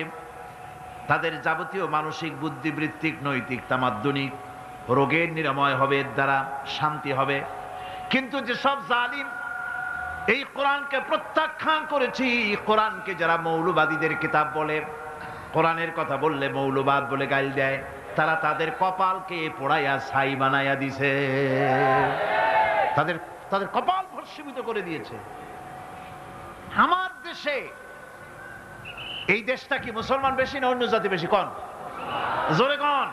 তাদের যাবতীয় মানসিক, বুদ্ধিবৃত্তিক, নৈতিক, তামাদ্দুনিক রোগের নিরাময় হবে, এর দ্বারা শান্তি হবে। কিন্তু যেসব জালিম এই কোরআনকে প্রত্যাখ্যান করেছি, কোরআনকে যারা মৌলবাদীদের কিতাব বলে, কোরআনের কথা বললে মৌলবাদ বলে গাল দেয়, তারা তাদের কপালকে পোড়াইয়া ছাই বানাইয়া দিছে, তাদের কপাল ভস্মীভূত করে দিয়েছে। আমার দেশে, এই দেশটা কি মুসলমান বেশি না অন্য জাতি বেশি? কোন? জোরে কোন?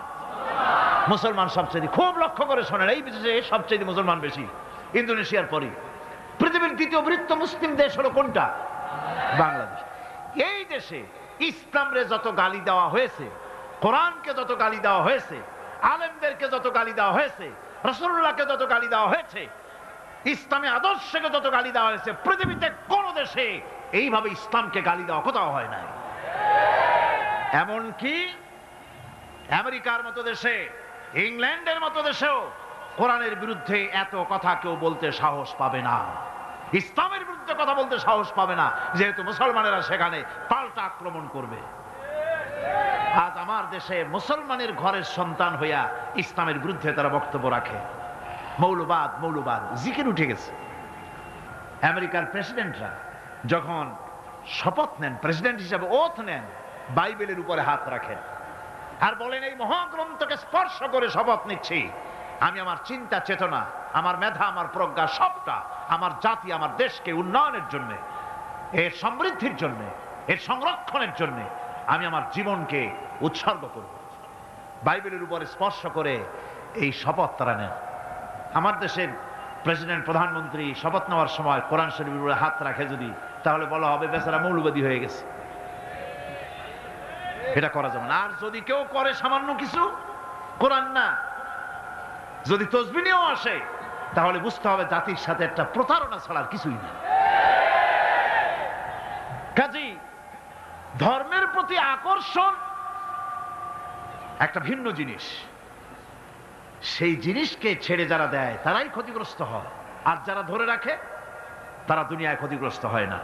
মুসলমান সবচেয়ে। খুব লক্ষ্য করে শোনেন, এই দেশে সবচেয়ে মুসলমান বেশি, ইন্দোনেশিয়ার পরে। পৃথিবীর দ্বিতীয় বৃহত্তম মুসলিম দেশ হলো কোনটা? বাংলাদেশ। এই দেশে ইসলামরে যত গালি দেওয়া হয়েছে, কোরআনকে যত গালি দেওয়া হয়েছে, আলেমদেরকে যত গালি দেওয়া হয়েছে, রাসূলুল্লাহকে যত গালি দেওয়া হয়েছে, ইসলামী আদর্শকে যত গালি দেওয়া হয়েছে, পৃথিবীতে কোন দেশে এইভাবে ইসলামকে গালি দেওয়া কোথাও হয় নাই। এমনকি আমেরিকার মতো দেশে, ইংল্যান্ডের মতো দেশেও কোরআনের বিরুদ্ধে এত কথা কেউ বলতে সাহস পাবে না, ইসলামের বিরুদ্ধে কথা বলতে সাহস পাবে না, যেহেতু মুসলমানেরা সেখানে পাল্টা আক্রমণ করবে। আজ আমার দেশে মুসলমানের ঘরের সন্তান হইয়া ইসলামের বিরুদ্ধে তারা বক্তব্য রাখে। মৌলবাদ জিকির উঠে গেছে। আমেরিকার প্রেসিডেন্টরা যখন শপথ নেন, প্রেসিডেন্ট হিসাবে ওথ নেন, বাইবেলের উপরে হাত রাখেন আর বলেন, এই মহাগ্রন্থকে স্পর্শ করে শপথ নিচ্ছি, আমি আমার চিন্তা চেতনা, আমার মেধা, আমার প্রজ্ঞা সবটা আমার জাতি, আমার দেশকে উন্নয়নের জন্য, এর সমৃদ্ধির জন্য, এর সংরক্ষণের জন্য আমি আমার জীবনকে উৎসর্গ করব। বাইবেলের উপরে স্পর্শ করে এই শপথ তারা নেন। আমার দেশের প্রেসিডেন্ট, প্রধানমন্ত্রী শপথ নেওয়ার সময় কোরআন শরীফের উপরে হাত রাখে যদি, তাহলে বলা হবে বেচারা মৌলবাদী হয়ে গেছে। এটা করা যাবে না। আর যদি কেউ করে সামান্য কিছু, কোরআন না, যদি তসবিহ নিয়েও আসে, তাহলে বুঝতে হবে জাতির সাথে একটা প্রতারণা ছাড়া আর কিছুই না। কাজেই ধর্মের প্রতি আকর্ষণ একটা ভিন্ন জিনিস, সেই জিনিসকে ছেড়ে যারা দেয় তারাই ক্ষতিগ্রস্ত হয়, আর যারা ধরে রাখে তারা দুনিয়ায় ক্ষতিগ্রস্ত হয় না।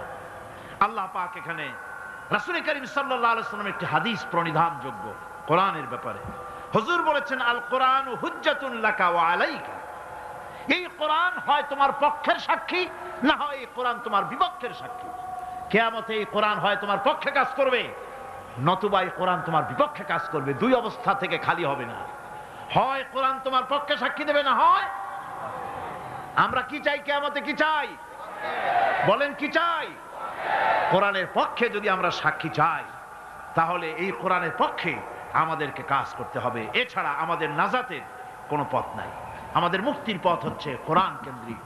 আল্লাহ পাক এখানে রাসূল করিম সাল্লাল্লাহু আলাইহি ওয়াসাল্লাম একটি হাদিস প্রণিধানযোগ্য কোরআনের ব্যাপারে। হুজুর বলেছেন, আল কোরআনু হুজ্জাতুন লাকা ওয়া আলাইকা। এই কোরআন হয় তোমার পক্ষের সাক্ষী, না হয় এই কোরআন তোমার বিপক্ষের সাক্ষী। কিয়ামতে এই কোরআন হয় তোমার পক্ষে কাজ করবে, নতুবা এই কোরআন তোমার বিপক্ষে কাজ করবে। দুই অবস্থা থেকে খালি হবে না। হয় কোরআন তোমার পক্ষে সাক্ষী দেবে, না হয় আমরা কি চাই? কিয়ামতে কি চাই? বলেন কি চাই? কোরআনের পক্ষে যদি আমরা সাক্ষী চাই, তাহলে এই কোরআনের পক্ষে আমাদেরকে কাজ করতে হবে। এছাড়া আমাদের নাজাতের কোনো পথ নাই। আমাদের মুক্তির পথ হচ্ছে কোরআন কেন্দ্রিক,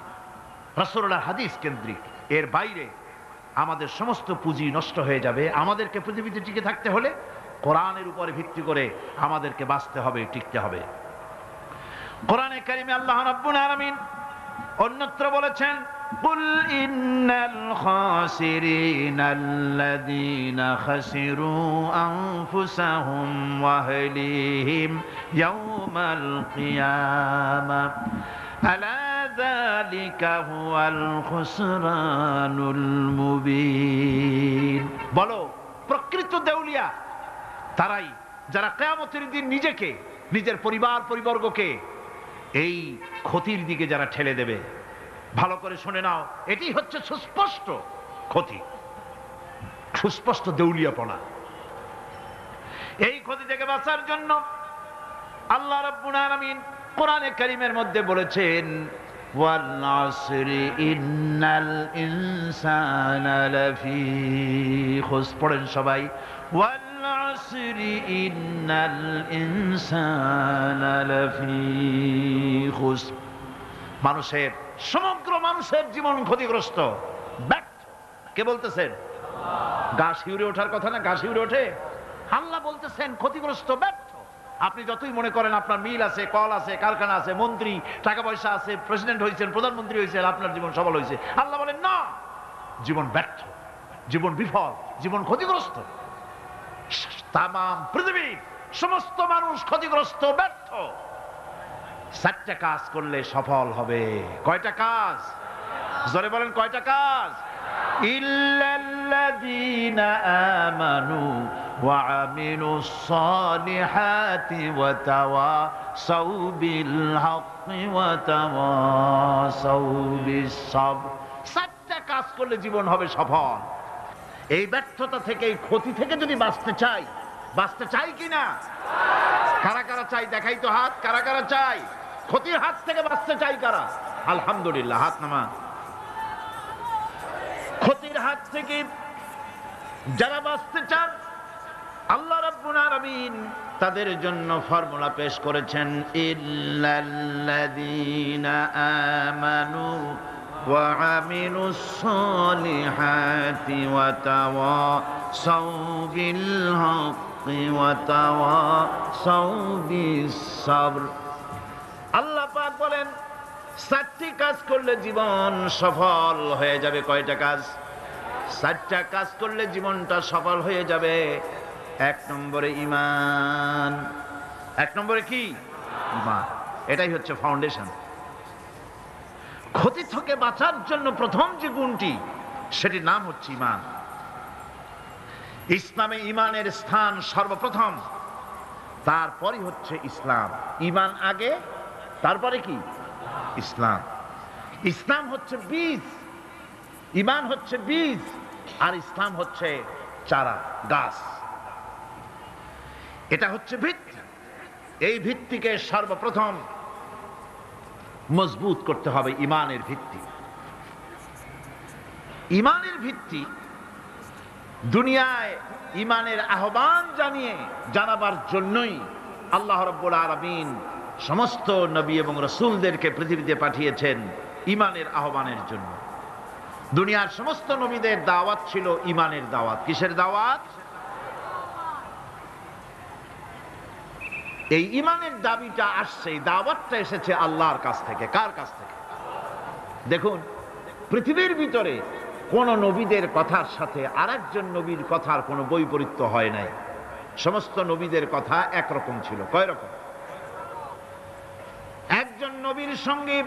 রাসূলুল্লাহর হাদিস কেন্দ্রিক। এর বাইরে আমাদের সমস্ত পুঁজি নষ্ট হয়ে যাবে। আমাদেরকে পৃথিবীতে টিকে থাকতে হলে কোরআনের উপরে ভিত্তি করে আমাদেরকে বাঁচতে হবে, টিকতে হবে। কোরআনে কারিমে আল্লাহ রাব্বুল আলামিন অন্যত্র বলেছেন, কুল ইন্নাল খাসিরিনাল্লাযীনা খাসিরু আনফুসাহুম ওয়া আহলিহিম ইয়াওমাল কিয়ামাহ আলা যালিকা হুয়াল খুসরানুল মুবিন। বলো, প্রকৃত দেউলিয়া তারাই যারা কিয়ামতের দিন নিজেকে, নিজের পরিবার পরিবর্গকে এই ক্ষতির দিকে যারা ঠেলে দেবে। ভালো করে শুনে নাও, এটি হচ্ছে সুস্পষ্ট ক্ষতি, সুস্পষ্ট দেউলিয়াপনা। এই ক্ষতি থেকে বাঁচার জন্য আল্লাহ রাব্বুল আলামিন কোরআনে কারীমের মধ্যে বলেছেন, ওয়াল আসরি ইন্নাল ইনসানা লাফি খুসর। পড়েন সবাই, ওয়াল আসরি ইন্নাল ইনসানা লাফি খুসর। মানুষের, সমগ্র মানুষের জীবন ক্ষতিগ্রস্ত, ব্যর্থ। কে বলতেছেন? গা শিউরে ওঠার কথা না? গা শিউরে ওঠে। আল্লাহ বলতেছেন ক্ষতিগ্রস্ত, ব্যর্থ। আপনি যতই মনে করেন আপনার মিল আছে, কল আছে, কারখানা আছে, মন্ত্রী, টাকা পয়সা আছে, প্রেসিডেন্ট হয়েছেন, প্রধানমন্ত্রী হয়েছেন, আপনার জীবন সফল হয়েছে, আল্লাহ বলেন না, জীবন ব্যর্থ, জীবন বিফল, জীবন ক্ষতিগ্রস্ত। তাম পৃথিবীর সমস্ত মানুষ ক্ষতিগ্রস্ত, ব্যর্থ। 4টা কাজ করলে সফল হবে। কয়টা কাজ? জোরে বলেন, কয়টা কাজ? ইল্লাল্লাযীনা আমানু ওয়া আমিলুস সালিহাতি ওয়া তাওয়াসাউ বিল হাক্কি ওয়া তাওয়াসাউ বিস সাবর। 4টা কাজ করলে জীবন হবে সফল। এই ব্যর্থতা থেকে, এই ক্ষতি থেকে যদি বাঁচতে চাই কিনা? কারা কারা চাই? দেখাই তো হাত। কারা কারা চাই? ক্ষতির হাত থেকে বাঁচতে চাই কারা? আলহামদুলিল্লাহ, হাত নামান। ক্ষতির হাত থেকে যারা বাঁচতে চান, আল্লাহ রাব্বুল আলামিন তাদের জন্য ফর্মুলা পেশ করেছেন, ইল্লাল্লাযীনা আমানু ওয়া আমিলুস সালিহাতি ওয়া তাওয়াসাউ বিল হাক্কি ওয়া তাওয়াসাউ বিস সাবর। আল্লাহ পাক বলেন 4টি কাজ করলে জীবন সফল হয়ে যাবে। কয়টা কাজ? 4টা কাজ করলে জীবনটা সফল হয়ে যাবে। 1 নম্বরে ঈমান। 1 নম্বরে কি? ঈমান। এটাই হচ্ছে ফাউন্ডেশন। ক্ষতি থেকে বাঁচার জন্য প্রথম যে গুণটি, সেটির নাম হচ্ছে ঈমান। ইসলামে ঈমানের স্থান সর্বপ্রথম, তারপরে হচ্ছে ইসলাম। ঈমান আগে, তারপরে কি? ইসলাম। ইসলাম হচ্ছে বীজ, ঈমান হচ্ছে বীজ, আর ইসলাম হচ্ছে চারা, গাছ। এটা হচ্ছে ভিত্তি। এই ভিত্তিকে সর্বপ্রথম মজবুত করতে হবে, ঈমানের ভিত্তি। ঈমানের ভিত্তি দুনিয়ায় ঈমানের আহ্বান জানাবার জন্যই আল্লাহ রাব্বুল আলামিন সমস্ত নবী এবং রাসূলদেরকে পৃথিবীতে পাঠিয়েছেন ঈমানের আহ্বানের জন্য। দুনিয়ার সমস্ত নবীদের দাওয়াত ছিল ঈমানের দাওয়াত। কিসের দাওয়াত? এই ঈমানের দাবিটা আসছে, দাওয়াতটা এসেছে আল্লাহর কাছ থেকে। কার কাছ থেকে? দেখুন, পৃথিবীর ভিতরে কোন নবীদের কথার সাথে আরেকজন নবীর কথার কোনো বৈপরীত্য হয় নাই। সমস্ত নবীদের কথা একরকম ছিল। কয় রকম? একজন নবীর সঙ্গে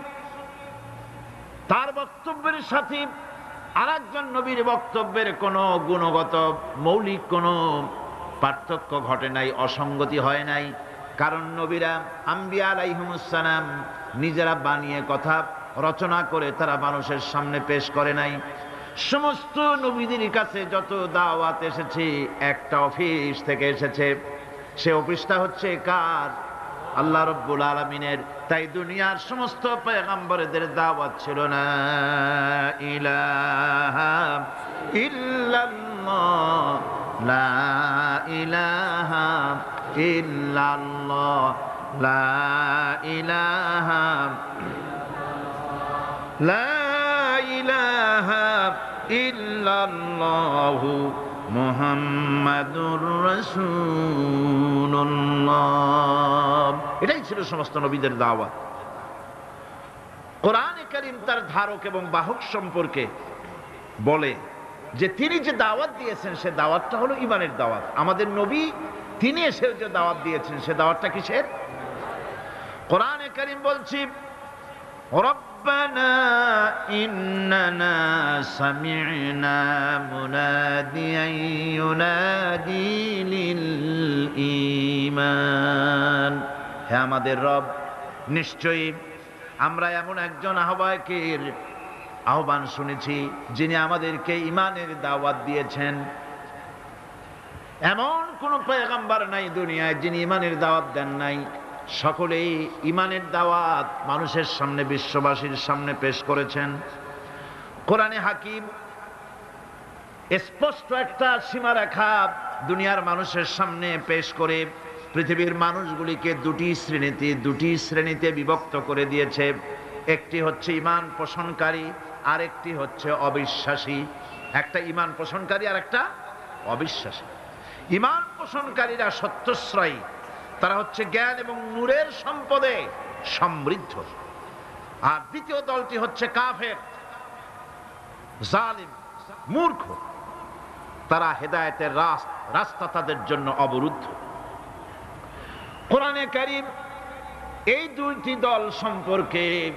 তার বক্তব্যের সাথে আরেকজন নবীর বক্তব্যের কোনো গুণগত মৌলিক কোনো পার্থক্য ঘটে নাই, অসঙ্গতি হয় নাই। কারণ নবীরা আম্বিয়া আলাইহিমুস সালাম নিজেরা বানিয়ে কথা রচনা করে তারা মানুষের সামনে পেশ করে নাই। সমস্ত নবীদের কাছে যত দাওয়াত এসেছে একটা অফিস থেকে এসেছে। সে অফিসটা হচ্ছে কার? আল্লাহ রাব্বুল আলামিনের। তাই দুনিয়ার সমস্ত পয়গম্বরদের দাওয়াত ছিল না ইলাহা ইল্লাল্লাহ, লা ইলাহা ইল্লাল্লাহ, লা ইলাহা, লা ইলাহা ইল্লাল্লাহু মুহাম্মাদুর রাসূলুল্লাহ। এটাই ছিল সমস্ত নবীদের দাওয়াত। কোরআনে কারীম তার ধারক এবং বাহক সম্পর্কে বলে যে তিনি যে দাওয়াত দিয়েছেন সে দাওয়াতটা হলো ঈমানের দাওয়াত। আমাদের নবী তিনি এসে যে দাওয়াত দিয়েছেন সে দাওয়াতটা কিসের? কোরআনে কারীম বলছি, ربنا إننا سمعنا مناديا ينادي للإيمان। হে আমাদের রব, নিশ্চয়ই আমরা এমন একজন আহ্বায়কের আহ্বান শুনেছি যিনি আমাদেরকে ঈমানের দাওয়াত দিয়েছেন। এমন কোন পয়গম্বর নাই দুনিয়ায় যিনি ঈমানের দাওয়াত দেন নাই। সকলেই ঈমানের দাওয়াত মানুষের সামনে, বিশ্ববাসীর সামনে পেশ করেছেন। কোরআনে হাকিম স্পষ্ট একটা সীমারেখা দুনিয়ার মানুষের সামনে পেশ করে পৃথিবীর মানুষগুলিকে দুটি শ্রেণীতে বিভক্ত করে দিয়েছে। একটি হচ্ছে ঈমান পোষণকারী, আরেকটি হচ্ছে অবিশ্বাসী। একটা ঈমান পোষণকারী আর একটা অবিশ্বাসী। ঈমান পোষণকারীরা সত্যশ্রয়ী, তারা হচ্ছে জ্ঞান এবং নূরের সম্পদে সমৃদ্ধ। আর দ্বিতীয় দলটি হচ্ছে কাফের, জালিম, মূর্খ। তারা হেদায়েতের রাস্তা তাদের জন্য অবরুদ্ধ। কোরআনে কারীম এই দুইটি দল সম্পর্কে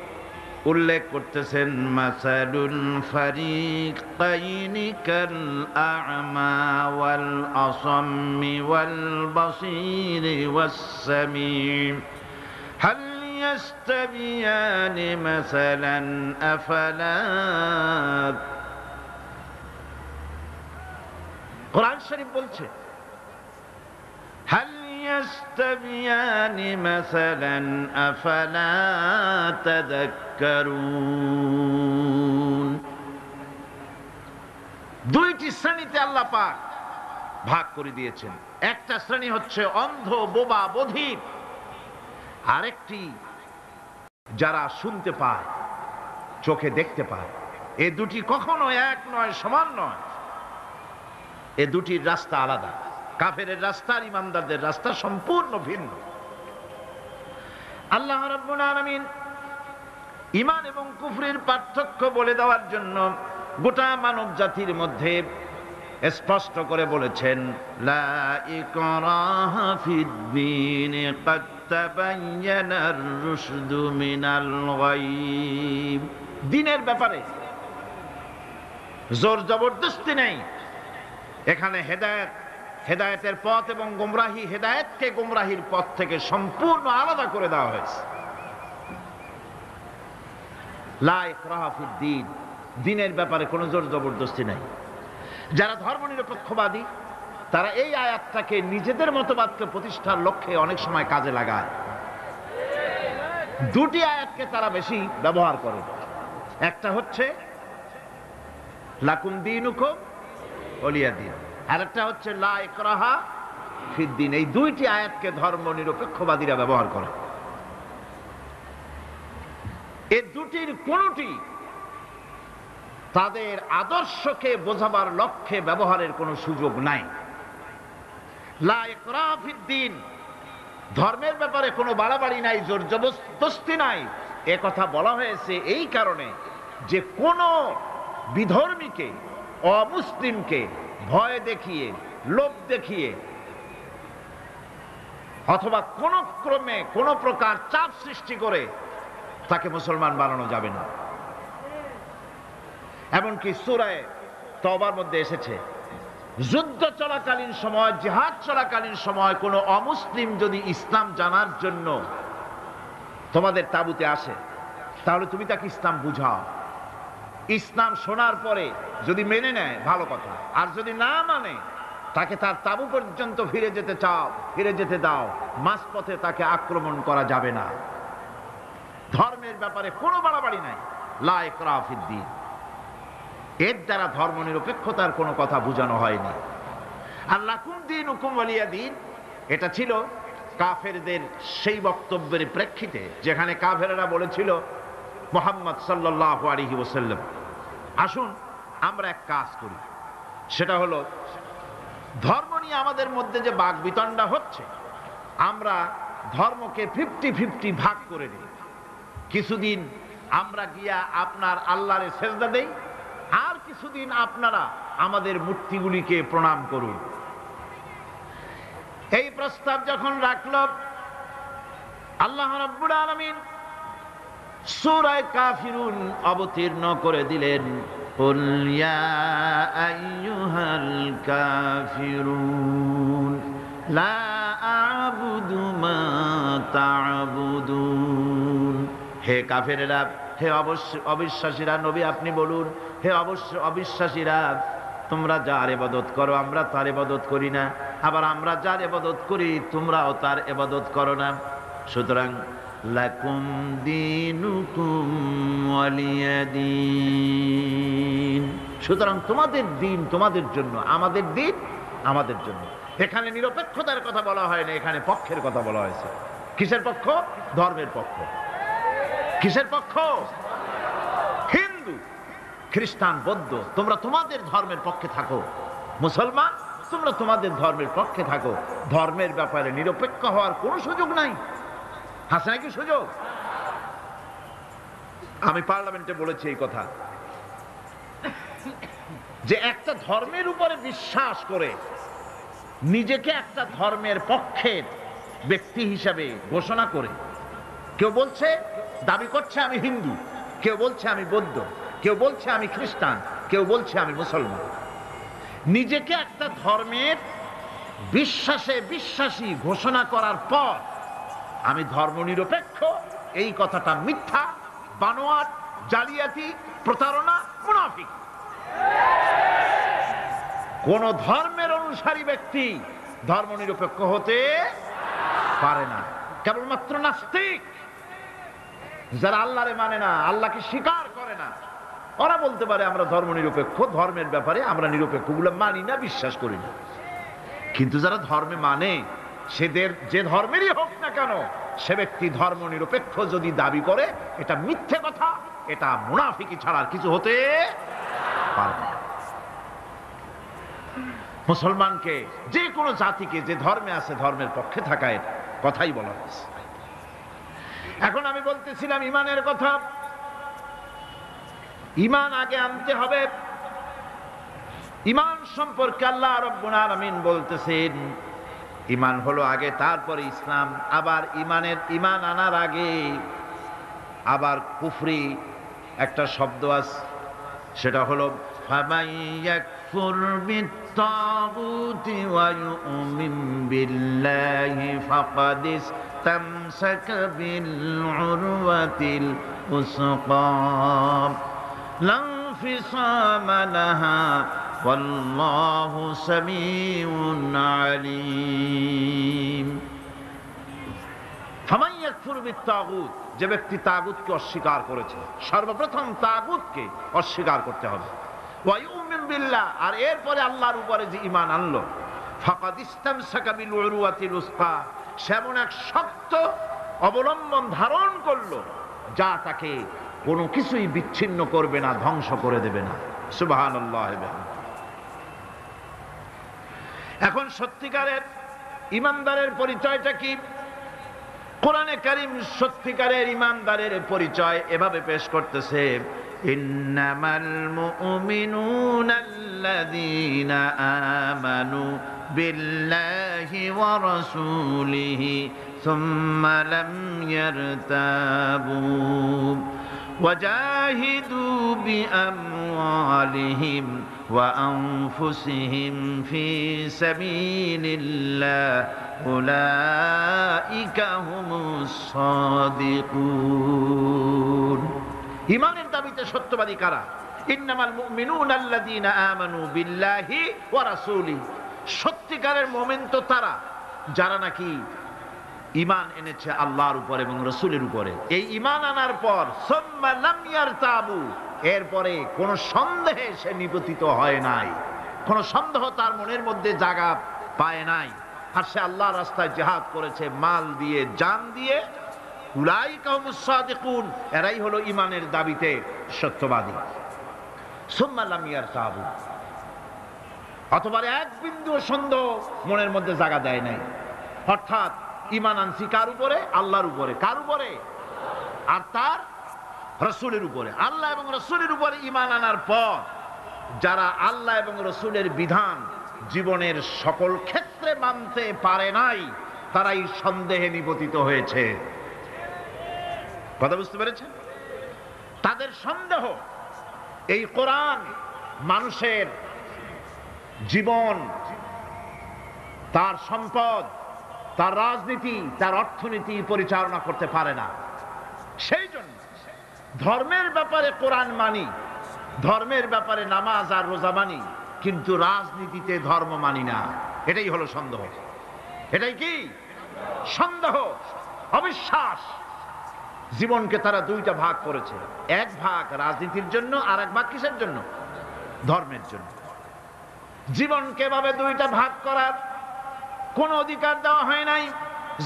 উল্লেখ করতেছেন, মাসালুল ফারিকাইনি কাল আ'মা ওয়াল আসাম্মি ওয়াল বাসীরি ওয়াস সামিঈ হাল ইয়াস্তাবিয়ানি মাসালান আফালা। কোরআন শরীফ বলছে, হাল ইয়াস্তাবিয়ানি মাসালান আফালা তাযাক্কারুন। দুইটি শ্রেণীতে আল্লাহ পাক ভাগ করে দিয়েছেন। একটা শ্রেণী হচ্ছে অন্ধ, বোবা, বধির। আরেকটি যারা শুনতে পায়, চোখে দেখতে পায়। এ দুটি কখনো এক নয়, সমান নয়। এ দুটির রাস্তা আলাদা। কাফেরের রাস্তা আর ঈমানদারদের রাস্তা সম্পূর্ণ ভিন্ন। আল্লাহ রাব্বুল আলামিন ঈমান এবং কুফরের পার্থক্য বলে দেওয়ার জন্য গোটা মানব জাতির মধ্যে স্পষ্ট করে বলেছেন, লা ইকরাহা ফিদ-দীন ক্বাদ তাবায়্যানার রুশদু মিনাল গায়ব। দ্বীনের ব্যাপারে জোর জবরদস্তি নেই। এখানে হেদায়েতের পথ এবং গোমরাহি, হেদায়েতকে গোমরাহির পথ থেকে সম্পূর্ণ আলাদা করে দেওয়া হয়েছে। লা ইকরাহা ফিদ-দীন, দ্বীনের ব্যাপারে কোনো জোর জবরদস্তি নাই। যারা ধর্মনিরপেক্ষবাদী তারা এই আয়াতটাকে নিজেদের মতবাদকে প্রতিষ্ঠার লক্ষ্যে অনেক সময় কাজে লাগায়। দুটি আয়াতকে তারা বেশি ব্যবহার করে। একটা হচ্ছে লাকুম দীনুকুম ওয়ালিয়া দীন, আর একটা হচ্ছে লা ইকরাহা ফিদ্দিন। এই দুইটি আয়াতকে ধর্ম নিরপেক্ষবাদীরা ব্যবহার করে। এই দুটির কোনটি তাদের আদর্শকে বোঝাবার লক্ষ্যে ব্যবহারের কোনো সুযোগ নাই। লা ইকরাহা ফিদ্দিন, ধর্মের ব্যাপারে কোনো বাড়াবাড়ি নাই, জোর জবরদস্তি নাই। এ কথা বলা হয়েছে এই কারণে যে কোন বিধর্মীকে, অমুসলিমকে ভয় দেখিয়ে, লোভ দেখিয়ে অথবা কোন ক্রমে কোন প্রকার চাপ সৃষ্টি করে তাকে মুসলমান বানানো যাবে না। এমনকি সূরা তওবার মধ্যে এসেছে, যুদ্ধ চলাকালীন সময়, জিহাদ চলাকালীন সময় কোন অমুসলিম যদি ইসলাম জানার জন্য তোমাদের তাঁবুতে আসে, তাহলে তুমি তাকে ইসলাম বুঝাও। ইসলাম শোনার পরে যদি মেনে নেয় ভালো কথা, আর যদি না মানে তাকে তার তাঁবু পর্যন্ত ফিরে যেতে চাও, ফিরে যেতে দাও। মাঝপথে তাকে আক্রমণ করা যাবে না। ধর্মের ব্যাপারে কোনো বাড়াবাড়ি নাই। লা ইকরাহা ফিদ্দিন, এর দ্বারা ধর্ম নিরপেক্ষতার কোনো কথা বোঝানো হয়নি। আর লাকুম দীনুকুম ওয়ালিয়া দীন, এটা ছিল কাফেরদের সেই বক্তব্যের প্রেক্ষিতে যেখানে কাফেরেরা বলেছিল মুহাম্মদ সাল্লাল্লাহু আলাইহি ওয়াসাল্লাম, আসুন আমরা এক কাজ করি, সেটা হলো ধর্ম নিয়ে আমাদের মধ্যে যে বাকবিতণ্ডা হচ্ছে, আমরা ধর্মকে 50-50 ভাগ করে নিই। কিছুদিন আমরা গিয়া আপনার আল্লাহরে সেজদা দেই, আর কিছুদিন আপনারা আমাদের মূর্তিগুলিকে প্রণাম করুন। এই প্রস্তাব যখন রাখল, আল্লাহ রাব্বুল আলামিন সূরা কাফিরুন অবতীর্ণ করে দিলেন, কুল ইয়া আইয়ুহাল কাফিরুন লা আ'বুদু মা তা'বুদুন। হে কাফেরেরা, হে অবিশ্বাসীরা, নবী আপনি বলুন, হে অবিশ্বাসীরা, তোমরা যার ইবাদত করো আমরা তার ইবাদত করি না, আবার আমরা যার ইবাদত করি তোমরাও তার ইবাদত করো না। সুতরাং লাকুম দীনুকুম ওয়ালিয়া দীন, সুতরাং তোমাদের দিন তোমাদের জন্য, আমাদের দিন আমাদের জন্য। এখানে নিরপেক্ষতার কথা বলা হয় না, এখানে পক্ষের কথা বলা হয়েছে। কিসের পক্ষ? ধর্মের পক্ষ। কিসের পক্ষ? হিন্দু, খ্রিস্টান, বৌদ্ধ, তোমরা তোমাদের ধর্মের পক্ষে থাকো। মুসলমান, তোমরা তোমাদের ধর্মের পক্ষে থাকো। ধর্মের ব্যাপারে নিরপেক্ষ হওয়ার কোনো সুযোগ নাই। আছে নাকি সুযোগ? আমি পার্লামেন্টে বলেছি এই কথা, যে একটা ধর্মের উপরে বিশ্বাস করে নিজেকে একটা ধর্মের পক্ষের ব্যক্তি হিসাবে ঘোষণা করে কেউ বলছে, দাবি করছে আমি হিন্দু, কেউ বলছে আমি বৌদ্ধ, কেউ বলছে আমি খ্রিস্টান, কেউ বলছে আমি মুসলমান। নিজেকে একটা ধর্মের বিশ্বাসে বিশ্বাসী ঘোষণা করার পর আমি ধর্ম নিরপেক্ষ, এই কথাটা মিথ্যা, বানোয়াট, জালিয়াতি, প্রতারণা, মুনাফিক। কোন ধর্মের অনুসারী ব্যক্তি ধর্ম নিরপেক্ষ হতে পারে না। কেবলমাত্র নাস্তিক, যারা আল্লাহরে মানে না, আল্লাহকে স্বীকার করে না, ওরা বলতে পারে আমরা ধর্ম নিরপেক্ষ, ধর্মের ব্যাপারে আমরা নিরপেক্ষ, গুলো মানি না, বিশ্বাস করি না। কিন্তু যারা ধর্মে মানে, সেদের যে ধর্মেরই হোক না কেন, সে ব্যক্তি ধর্ম নিরপেক্ষ যদি দাবি করে, এটা মিথ্যে কথা, এটা মুনাফিকি ছাড়া আর কিছু হতে পারে না। মুসলমানকে, যে কোনো জাতিকে যে ধর্মে আছে ধর্মের পক্ষে থাকার কথাই বলা হয়েছে। এখন আমি বলতেছিলাম ইমানের কথা। ইমান আগে আনতে হবে। ইমান সম্পর্কে আল্লাহ রাব্বুল আলামিন বলতেছেন, ইমান হলো আগে, তারপরে ইসলাম। আবার ইমান আনার আগে আবার কুফরি একটা শব্দ আছে, সেটা হলো ফামান ইয়াকফুর বিত-তাগুতি ওয়া ইউমিন বিল্লাহি ফাকাদ ইসতামসাকা বিল উরওয়াতিল উসকা লা ইনফিসামা লাহা ওয়াল্লাহু সামিউন আলীম। ফামান ইয়াকফুর বিত-তাগুত, যে ব্যক্তি তাগুতকে অস্বীকার করেছে, সর্বপ্রথম তাগুতকে অস্বীকার করতে হবে। ওয়া ইউমিন বিল্লাহ, আর এরপরে আল্লাহর উপরে যে ঈমান আনলো, ফাকাদ ইসতামসাকা বিল উরওয়াতিল উসকা, সে এমন এক শক্ত অবলম্বন ধারণ করলো যা তাকে কোনো কিছুই বিচ্ছিন্ন করবে না, ধ্বংস করে দেবে না। সুবহানাল্লাহ। এখন সত্যিকারের ঈমানদারের পরিচয়টা কি? কোরআনে কারীম সত্যিকারের ঈমানদারের পরিচয় এভাবে পেশ করতেছে, ইন্নামাল মুমিনুনা আল্লাযীনা আমানু বিল্লাহি ওয়া রাসূলিহি সুম্মা লাম ইয়ারতাবু ওয়াজাহিদু বিআমওয়ালিহিম ওয়া আনফুসিহিম ফি সাবিলিল্লাহ উলাইকা হুমুস সাদিকুন। ঈমানের দাবিতে সত্যবাদী কারা? ইন্নামাল মুমিনুনা আল্লাযীনা আমানু বিল্লাহি ওয়া রাসূলিহি, সত্যিকারের মুমিন তো তারা যারা নাকি ঈমান এনেছে আল্লাহর উপর এবং রাসূলের উপরে। এই ঈমান আনার পর সুম্মা লাম ইয়ারতাবু, এরপরে কোন সন্দেহে সে নিপতিত হয় নাই, কোন সন্দেহ তার মনের মধ্যে জায়গা পায় নাই, আর সে আল্লাহর রাস্তায় জিহাদ করেছে মাল দিয়ে, জান দিয়ে। উলাইকা হুমুস সাদিকুন, এরাই হলো ঈমানের দাবিতে সত্যবাদী। সুম্মা লাম ইয়ারতাবু, অথবা এক বিন্দু সন্দেহ মনের মধ্যে জায়গা দেয় নাই, অর্থাৎ ঈমান আনছি কার উপরে? আল্লাহর উপরে। কার উপরে? আর তার রাসূলের উপরে। আল্লাহ এবং রাসূলের উপরে ঈমান আনার পর যারা আল্লাহ এবং রাসূলের বিধান জীবনের সকল ক্ষেত্রে মানতে পারে নাই, তারাই সন্দেহে নিপতিত হয়েছে। কথা বুঝতে পেরেছেন? তাদের সন্দেহ এই কোরআন মানুষের জীবন, তার সম্পদ, তার রাজনীতি, তার অর্থনীতি পরিচালনা করতে পারে না। সেই জন্য ধর্মের ব্যাপারে কোরআন মানি, ধর্মের ব্যাপারে নামাজ আর রোজা মানি, কিন্তু রাজনীতিতে ধর্ম মানি না। এটাই হলো সন্দেহ। এটাই কি? সন্দেহ, অবিশ্বাস। জীবনকে তারা দুইটা ভাগ করেছে, এক ভাগ রাজনীতির জন্য, আর এক ভাগ কিসের জন্য? ধর্মের জন্য। জীবনকে ভাবে দুইটা ভাগ করার কোন অধিকার দেওয়া হয় নাই।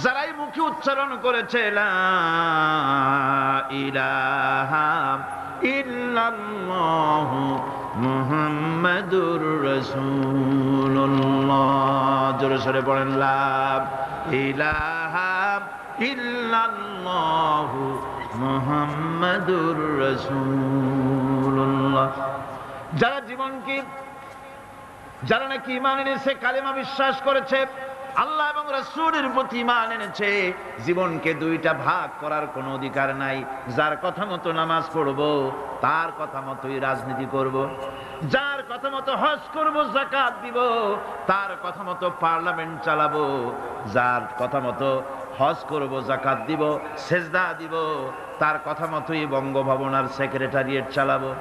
যারাই মুখে উচ্চারণ করেছে লা ইলাহা ইল্লাল্লাহু মুহাম্মাদুর রাসূলুল্লাহ, জোরে সোরে পড়েন লা ইলাহা ইল্লাল্লাহু মুহাম্মাদুর রাসূলুল্লাহ। যারা জীবনকে, যারা নাকি ঈমান এনেছে, কালেমা বিশ্বাস করেছে, আল্লাহ এবং রাসূলের প্রতি ঈমান এনেছে, জীবনকে দুইটা ভাগ করার কোনো অধিকার নাই। যার কথা মতো নামাজ পড়ব, তার কথা মতোই রাজনীতি করব। যার কথা মতো হজ করব, যাকাত দিব, তার কথা মতো পার্লামেন্ট চালাবো। যার কথা মতো হজ করব, যাকাত দিব, সেজদা দিব, তার কথা মতোই বঙ্গভবন আর সেক্রেটারিয়েট চালাবো।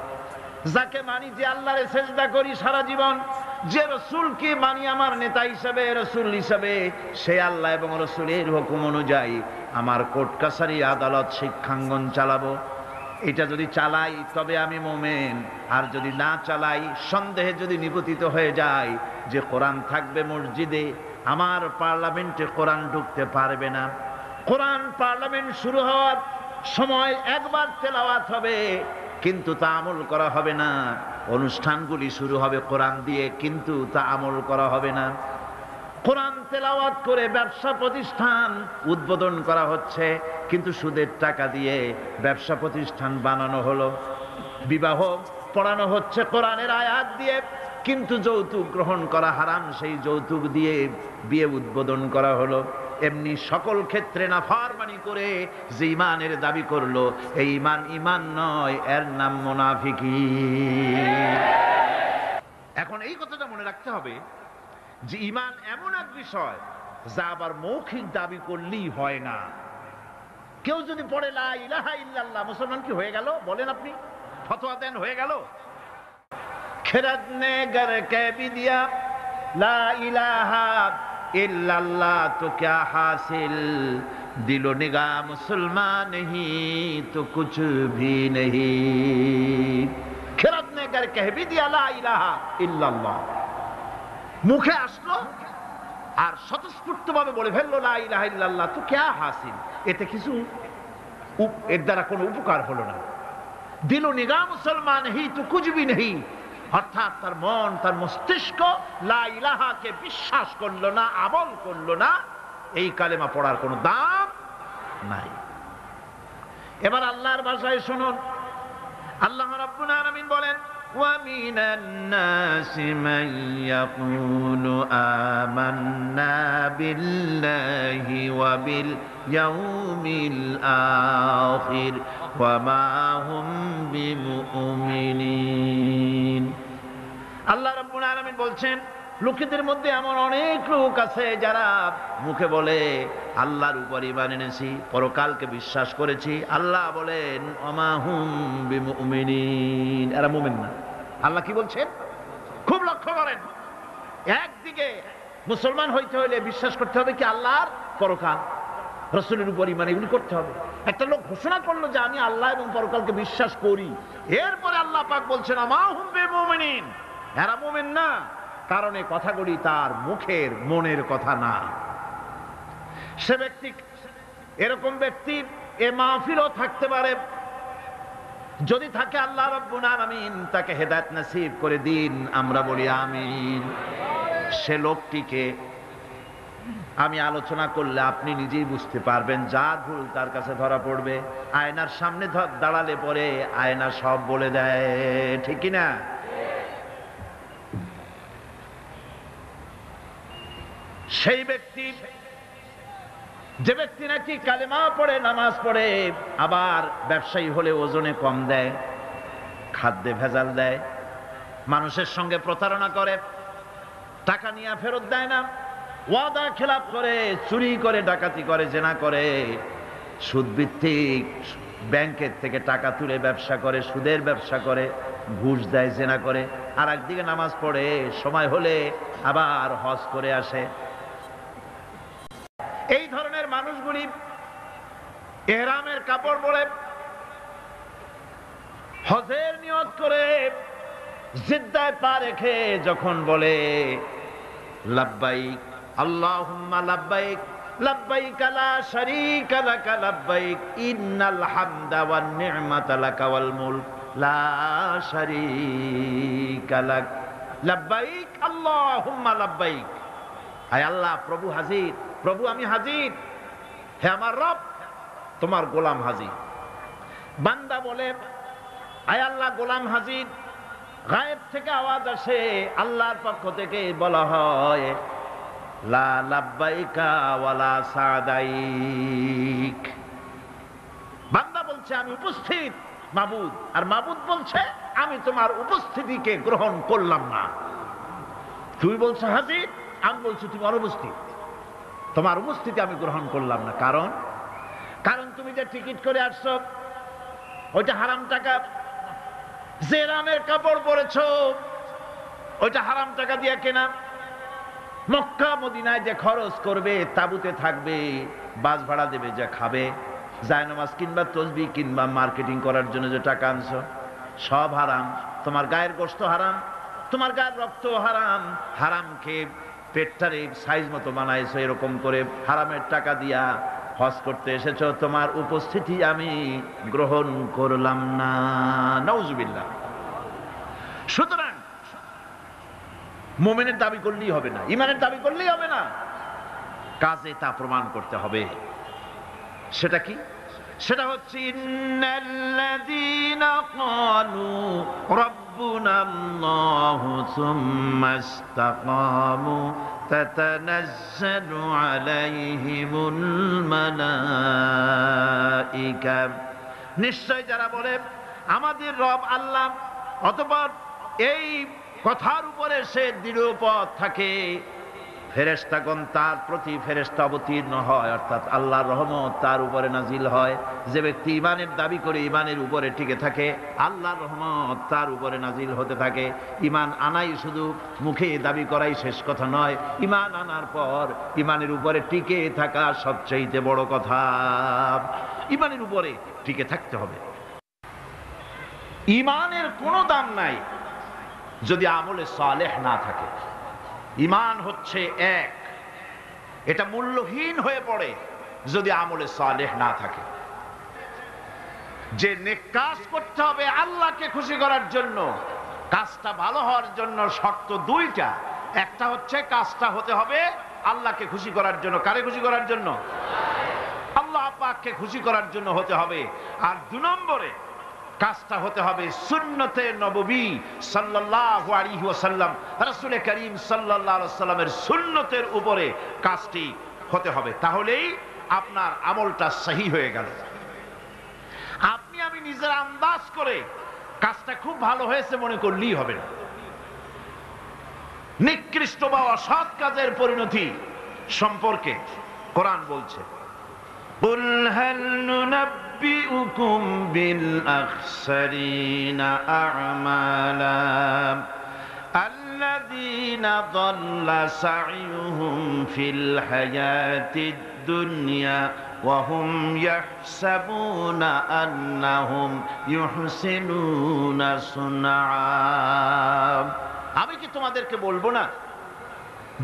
যাকে মানি, যে আল্লাহরে সেজদা করি সারা জীবন, যে রাসূলকে মানি আমার নেতা হিসাবে, রাসূল হিসাবে, সে আল্লাহ এবং রাসূলের হুকুম অনুযায়ী আমার কোর্ট কাছারি, আদালত, শিক্ষাঙ্গন চালাবো। এটা যদি চালাই তবে আমি মুমিন, আর যদি না চালাই, সন্দেহে যদি নিপতিত হয়ে যায় যে কোরআন থাকবে মসজিদে, আমার পার্লামেন্টে কোরআন ঢুকতে পারবে না। কোরআন পার্লামেন্ট শুরু হওয়ার সময় একবার তেলাওয়াত হবে, কিন্তু তা আমল করা হবে না। অনুষ্ঠানগুলি শুরু হবে কোরআন দিয়ে, কিন্তু তা আমল করা হবে না। কোরআন তেলাওয়াত করে ব্যবসা প্রতিষ্ঠান উদ্বোধন করা হচ্ছে, কিন্তু সুদের টাকা দিয়ে ব্যবসা প্রতিষ্ঠান বানানো হলো। বিবাহ পড়ানো হচ্ছে কোরআনের আয়াত দিয়ে, কিন্তু যৌতুক গ্রহণ করা হারাম, সেই যৌতুক দিয়ে বিয়ে উদ্বোধন করা হলো। এমনি সকল ক্ষেত্রে নাফরমানি করে যে ঈমানের দাবি করলো, এই ঈমান ঈমান নয়, এর নাম মুনাফিকি। এখন এই কথাটা মনে রাখতে হবে যে ঈমান এমন এক বিষয় যা আবার মৌখিক দাবি করলেই হয় না। কেউ যদি পড়ে লা ইলাহা ইল্লাল্লাহ, মুসলমান কি হয়ে গেল? বলেন আপনি, ফতোয়া দেন হয়ে গেল? खिरद ने गर कह भी दिया ला इलाहा इल्लल्लाह तो क्या हासिल, दिलो निगाह मुसलमान नहीं तो कुछ भी नहीं। खिरद ने गर कह भी दिया ला इलाहा इल्लल्लाह, মুখে আসলো আর স্বতঃস্ফূর্তভাবে বলে ফেললো লা ইলাহা ইল্লাল্লাহ, তো क्या হাসিল, এতে কিছু এর দ্বারা কোনো উপকার হলো না। দিল নিগাহ মুসলমান হি তো কুছ ভি নেহি, অর্থাৎ তার মন তার মস্তিষ্ক লা ইলাহাকে বিশ্বাস করলো না, আমল করলো না, এই কালেমা পড়ার কোনো দাম নাই। এবার আল্লাহর ভাষায় শুনুন, আল্লাহ রাব্বুল আলামিন বলেন وَمِنَ النَّاسِ مَن يَقُولُ آمَنَّا بِاللَّهِ وَبِالْيَوْمِ الْآخِرِ وَمَا هُمْ بِمُؤْمِنِينَ। আল্লাহ রাব্বুল আলামিন বলছেন, লোকেদের মধ্যে এমন অনেক লোক আছে যারা মুখে বলে আল্লাহর উপর ঈমান এনেছি, পরকালকে বিশ্বাস করেছি। আল্লাহ বলেন ওমা হুম বিমুমিনিন, এরা মুমিন না। আল্লাহ কি বলছেন খুব লক্ষ্য করেন। একদিকে মুসলমান হইতে হলে বিশ্বাস করতে হবে কি আল্লাহর পরকাল, রাসূলের উপর ঈমান, এগুলি করতে হবে। একটা লোক ঘোষণা করলো যে আমি আল্লাহ এবং পরকালকে বিশ্বাস করি, এরপরে আল্লাহ পাক বলছেন ওমা হুম বিমুমিনিন, এরা মুমিন না, কারণ এই কথাগুলি তার মুখের মনের কথা না। সে ব্যক্তি, এরকম ব্যক্তি এ মাহফিলও থাকতে পারে, যদি থাকে আল্লাহ রাব্বুল আলামিন তাকে হেদায়েত নসিব করে দিন, আমরা বলি আমিন। সে লোকটিকে আমি আলোচনা করলে আপনি নিজেই বুঝতে পারবেন, যা ভুল তার কাছে ধরা পড়বে। আয়নার সামনে দাঁড়ালে পরে আয়না সব বলে দেয়, ঠিক কি না? সেই ব্যক্তি, যে ব্যক্তি নাকি কালেমা পড়ে নামাজ পড়ে, আবার ব্যবসায়ী হলে ওজনে কম দেয়, খাদ্যে ভেজাল দেয়, মানুষের সঙ্গে প্রতারণা করে, টাকা নিয়ে ফেরত দেয় না, ওয়াদা খেলাপ করে, চুরি করে, ডাকাতি করে, জেনা করে, সুদভিত্তিক ব্যাংকের থেকে টাকা তুলে ব্যবসা করে, সুদের ব্যবসা করে, ঘুষ দেয়, জেনা করে, আর একদিকে নামাজ পড়ে, সময় হলে আবার হজ করে আসে। এই ধরনের মানুষগুলি ইহরামের কাপড় পরে হজের নিয়ত করে জিদ্দায় পা রেখে যখন বলে লাব্বাইক আল্লাহুম্মা লাব্বাইক লাব্বাইক লা শারীকা লাক লাব্বাইক ইন্নাল হামদা ওয়ান নি'মাতা লাক ওয়াল মুলক লা শারীকা লাক লাব্বাইক আল্লাহুম্মা লাব্বাইক, আয় আল্লাহ প্রভু হাজির, প্রভু আমি হাজির, হে আমার রব তোমার গোলাম হাজির। বান্দা বলে আয় আল্লাহ গোলাম হাজির, গায়েব থেকে আওয়াজ আসে, আল্লাহর পক্ষ থেকে বলা হয় লা লাব্বাইকা ওয়ালা সাদাইক। বান্দা বলছে আমি উপস্থিত মাবুদ, আর মাবুদ বলছে আমি তোমার উপস্থিতিকে গ্রহণ করলাম না। তুই বলছো হাজির, আমি বলছি তুমি অনুপস্থিত, তোমার উপস্থিতি আমি গ্রহণ করলাম না। কারণ তুমি যে টিকিট করে আসছো ওইটা হারাম টাকা, যে রামের কাপড় পরেছো ওইটা হারাম টাকা দিয়ে কেনা, মক্কা মদিনায় যে খরচ করবে, তাবুতে থাকবে, বাস ভাড়া দেবে, যা খাবে, জায়নামাজ কিনবা, তসবিহ কিনবা, মার্কেটিং করার জন্য যে টাকা আনছো সব হারাম। তোমার গায়ের গোশত হারাম, তোমার গায়ের রক্ত হারাম, হারাম খেয়ে পেটটারে সাইজ মতো বানাইছো, এরকম করে হারামের টাকা দিয়া হজ করতে এসেছো, তোমার উপস্থিতি আমি গ্রহণ করলাম না। নাউজুবিল্লাহ। সুতরাং মুমিনের দাবি করলেই হবে না, ঈমানের দাবি করলেই হবে না, কাজে তা প্রমাণ করতে হবে। সেটা কি? সেটা হচ্ছে ইন্নাল্লাযীনা ক্বালু রাব্বুনাল্লাহু সুম্মা ইসতাকামু তাতানাজ্জালু আলাইহিমুল মালাইকা। নিশ্চয় যারা বলে আমাদের রব আল্লাহ, অতঃপর এই কথার উপরে সে দৃঢ় পথ থাকে, ফেরেশতাগণ তার প্রতি ফেরেশতা অবতীর্ণ হয়, অর্থাৎ আল্লাহর রহমত তার উপরে নাজিল হয়। যে ব্যক্তি ঈমানের দাবি করে ঈমানের উপরে টিকে থাকে, আল্লাহর রহমত তার উপরে নাজিল হতে থাকে। ঈমান আনাই শুধু মুখে দাবি করাই শেষ কথা নয়, ঈমান আনার পর ঈমানের উপরে টিকে থাকা সবচেয়ে বড় কথা। ঈমানের উপরে টিকে থাকতে হবে। ঈমানের কোনো দাম নাই যদি আমলে সালেহ না থাকে। ঈমান হচ্ছে এক, এটা মূল্যহীন হয়ে পড়ে যদি আমলে সালেহ না থাকে। যে নেক কাজ করতে হবে আল্লাহকে খুশি করার জন্য, কাজটা ভালো হওয়ার জন্য শর্ত দুইটা। একটা হচ্ছে কাজটা হতে হবে আল্লাহকে খুশি করার জন্য। কারে খুশি করার জন্য? আল্লাহ পাককে খুশি করার জন্য হতে হবে। আর 2 নম্বরে কাজটা হতে হবে সুন্নতে নববী সাল্লাল্লাহু আলাইহি ওয়াসাল্লাম, রাসূল করিম সাল্লাল্লাহু আলাইহি ওয়াসাল্লামের সুন্নতের উপরে কাজটি হতে হবে। তাহলেই আপনার আমলটা সহি হয়ে গেল। আপনি আমি নিজের আন্দাজ করে কাজটা খুব ভালো হয়েছে মনে করলেই হবে না। নিকৃষ্ট বা অসৎ কাজের পরিণতি সম্পর্কে কোরআন বলছে, কুল হাল নুনাব্বিউকুম বিল আখসারিনা আ'মালা আল্লাযীনা দাল্লা সা'য়ুহুম ফিল হায়াতিদ দুনিয়া ওয়া হুম ইয়াহসাবুনা আন্নাহুম ইউহসিনুনা সুনআ। আমি কি তোমাদেরকে বলবো না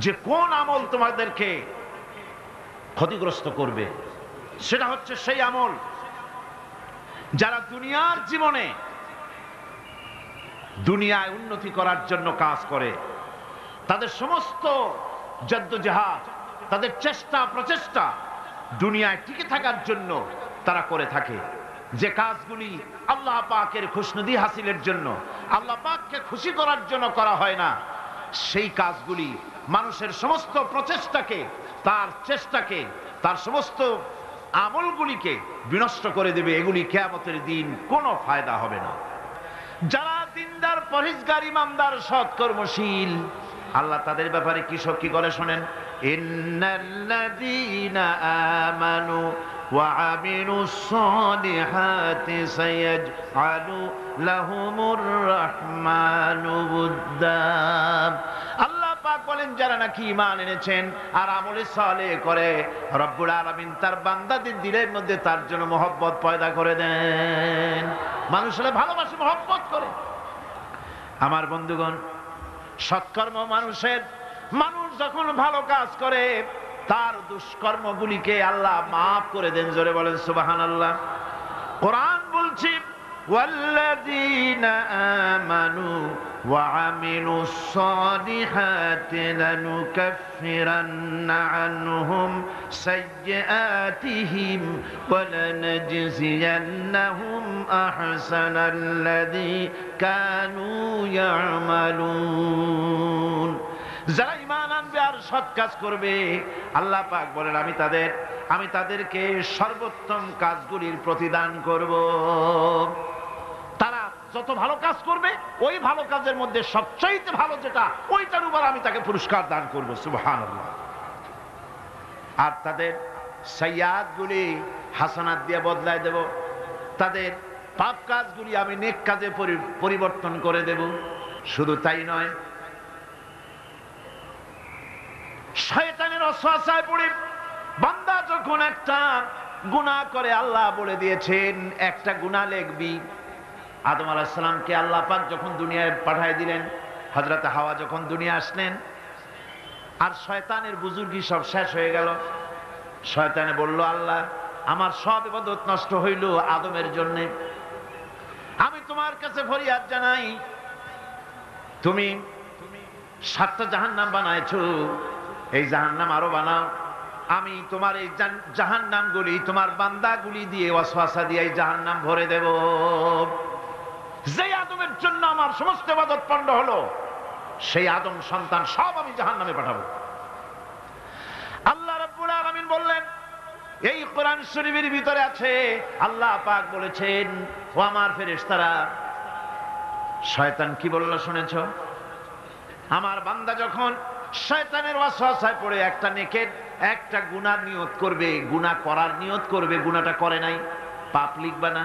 যে কোন আমল তোমাদেরকে ক্ষতিগ্রস্ত করবে? সেটা হচ্ছে সেই আমল যারা দুনিয়ার জীবনে দুনিয়ায় উন্নতি করার জন্য কাজ করে, তাদের সমস্ত জদ্দোজাহাদ, তাদের চেষ্টা প্রচেষ্টা দুনিয়ায় টিকে থাকার জন্য তারা করে থাকে। যে কাজগুলি আল্লাহ পাকের খুশনুদি হাসিলের জন্য, আল্লাহ পাককে খুশি করার জন্য করা হয় না, সেই কাজগুলি মানুষের সমস্ত প্রচেষ্টাকে, তার চেষ্টাকে, তার সমস্ত আমলগুলিকে বিনষ্ট করে দেবে। এগুলি কিয়ামতের দিন কোনো ফায়দা হবে না। যারা দিনদার, পরহেজগার, ইমানদার, সৎকর্মশীল, আল্লাহ তাদের ব্যাপারে কি করে শোনেন, ইন্নাল্লাযীনা আমানু ওয়া আমিলুস সালিহাতি সায়াজআলু লাহুমুর রাহমানু উদ্দা। আল্লাহ পাক বলেন যারা নাকি ঈমান এনেছেন আর আমলে সালেহ করে, রব্বুল আলামিন তার বান্দাদের দিলের মধ্যে তার জন্য মহব্বত পয়দা করে দেন। মানুষরা ভালোবাসে, মহব্বত করে। আমার বন্ধুগণ, সৎকর্ম মানুষ যখন ভালো কাজ করে তার দুষ্কর্মগুলিকে আল্লাহ মাফ করে দেন। জোরে বলেন সুবহানাল্লাহ। কোরআন বলছে, ওয়াল্লাযীনা আমানু ওয়া আমিলুস সালিহাতি লানুকাফিরান্না আনহুম সাইয়্যাতিহিম ওয়া লানাজজিয়ান্নাহুম আহসানাল্লাযী কানু ইয়ামালুন। যারা ঈমান আনবে আর সৎ কাজ করবে, আল্লাহ পাক বলেন আমি তাদেরকে সর্বোত্তম কাজগুলির প্রতিদান করব। তারা যত ভালো কাজ করবে ওই ভালো কাজের মধ্যে সবচাইতে ভালো যেটা, ওইটার উপর আমি তাকে পুরস্কার দান করব। সুবহানাল্লাহ। আর তাদের সাইয়্যাতগুলি হাসানাত দিয়ে বদলায় দেব, তাদের পাপ কাজগুলি আমি নেক কাজে পরিবর্তন করে দেব। শুধু তাই নয়, শয়তানের ওয়াসওয়াসায় পড়ে বান্দা যখন একটা গুনাহ করে, আল্লাহ বলে দিয়েছেন একটা গুনাহ লিখবি। আদম আলাইহিস সালামকে আল্লাহ পাক যখন দুনিয়ায় পাঠিয়ে দিলেন, হযরত হাওয়া যখন দুনিয়া আসলেন, আর শয়তানের বুজুর্গি সব শেষ হয়ে গেল। শয়তানে বলল, আল্লাহ আমার সব ইবাদত নষ্ট হইল আদমের জন্য। আমি তোমার কাছে ফরিয়াদ জানাই, তুমি 7টা জাহান্নাম বানাইছো, এই জাহান্নাম আরো বানাও। আমি তোমার এই জাহান্নামগুলি তোমার বান্দাগুলি দিয়ে ওয়াসওয়াসা দিয়ে এই জাহান্নাম ভরে দেব। যে আদমের জন্য আমার সমস্ত ইবাদত পণ্ড হলো, সেই আদম সন্তান সব আমি জাহান্নামে পাঠাবো। আল্লাহ রাব্বুল আলামিন বললেন, এই কোরআন শরীফের ভিতরে আছে, আল্লাহ পাক বলেছেন, ও আমার ফেরেশতারা, শয়তান কি বলল শুনেছো? আমার বান্দা যখন শয়তানের ওয়াসওয়াসায় পড়ে একটা নেকের একটা গুনার নিয়ত করবে, গুনাহ করার নিয়ত করবে, গুনাহটা করে নাই, পাপ লিখবা না?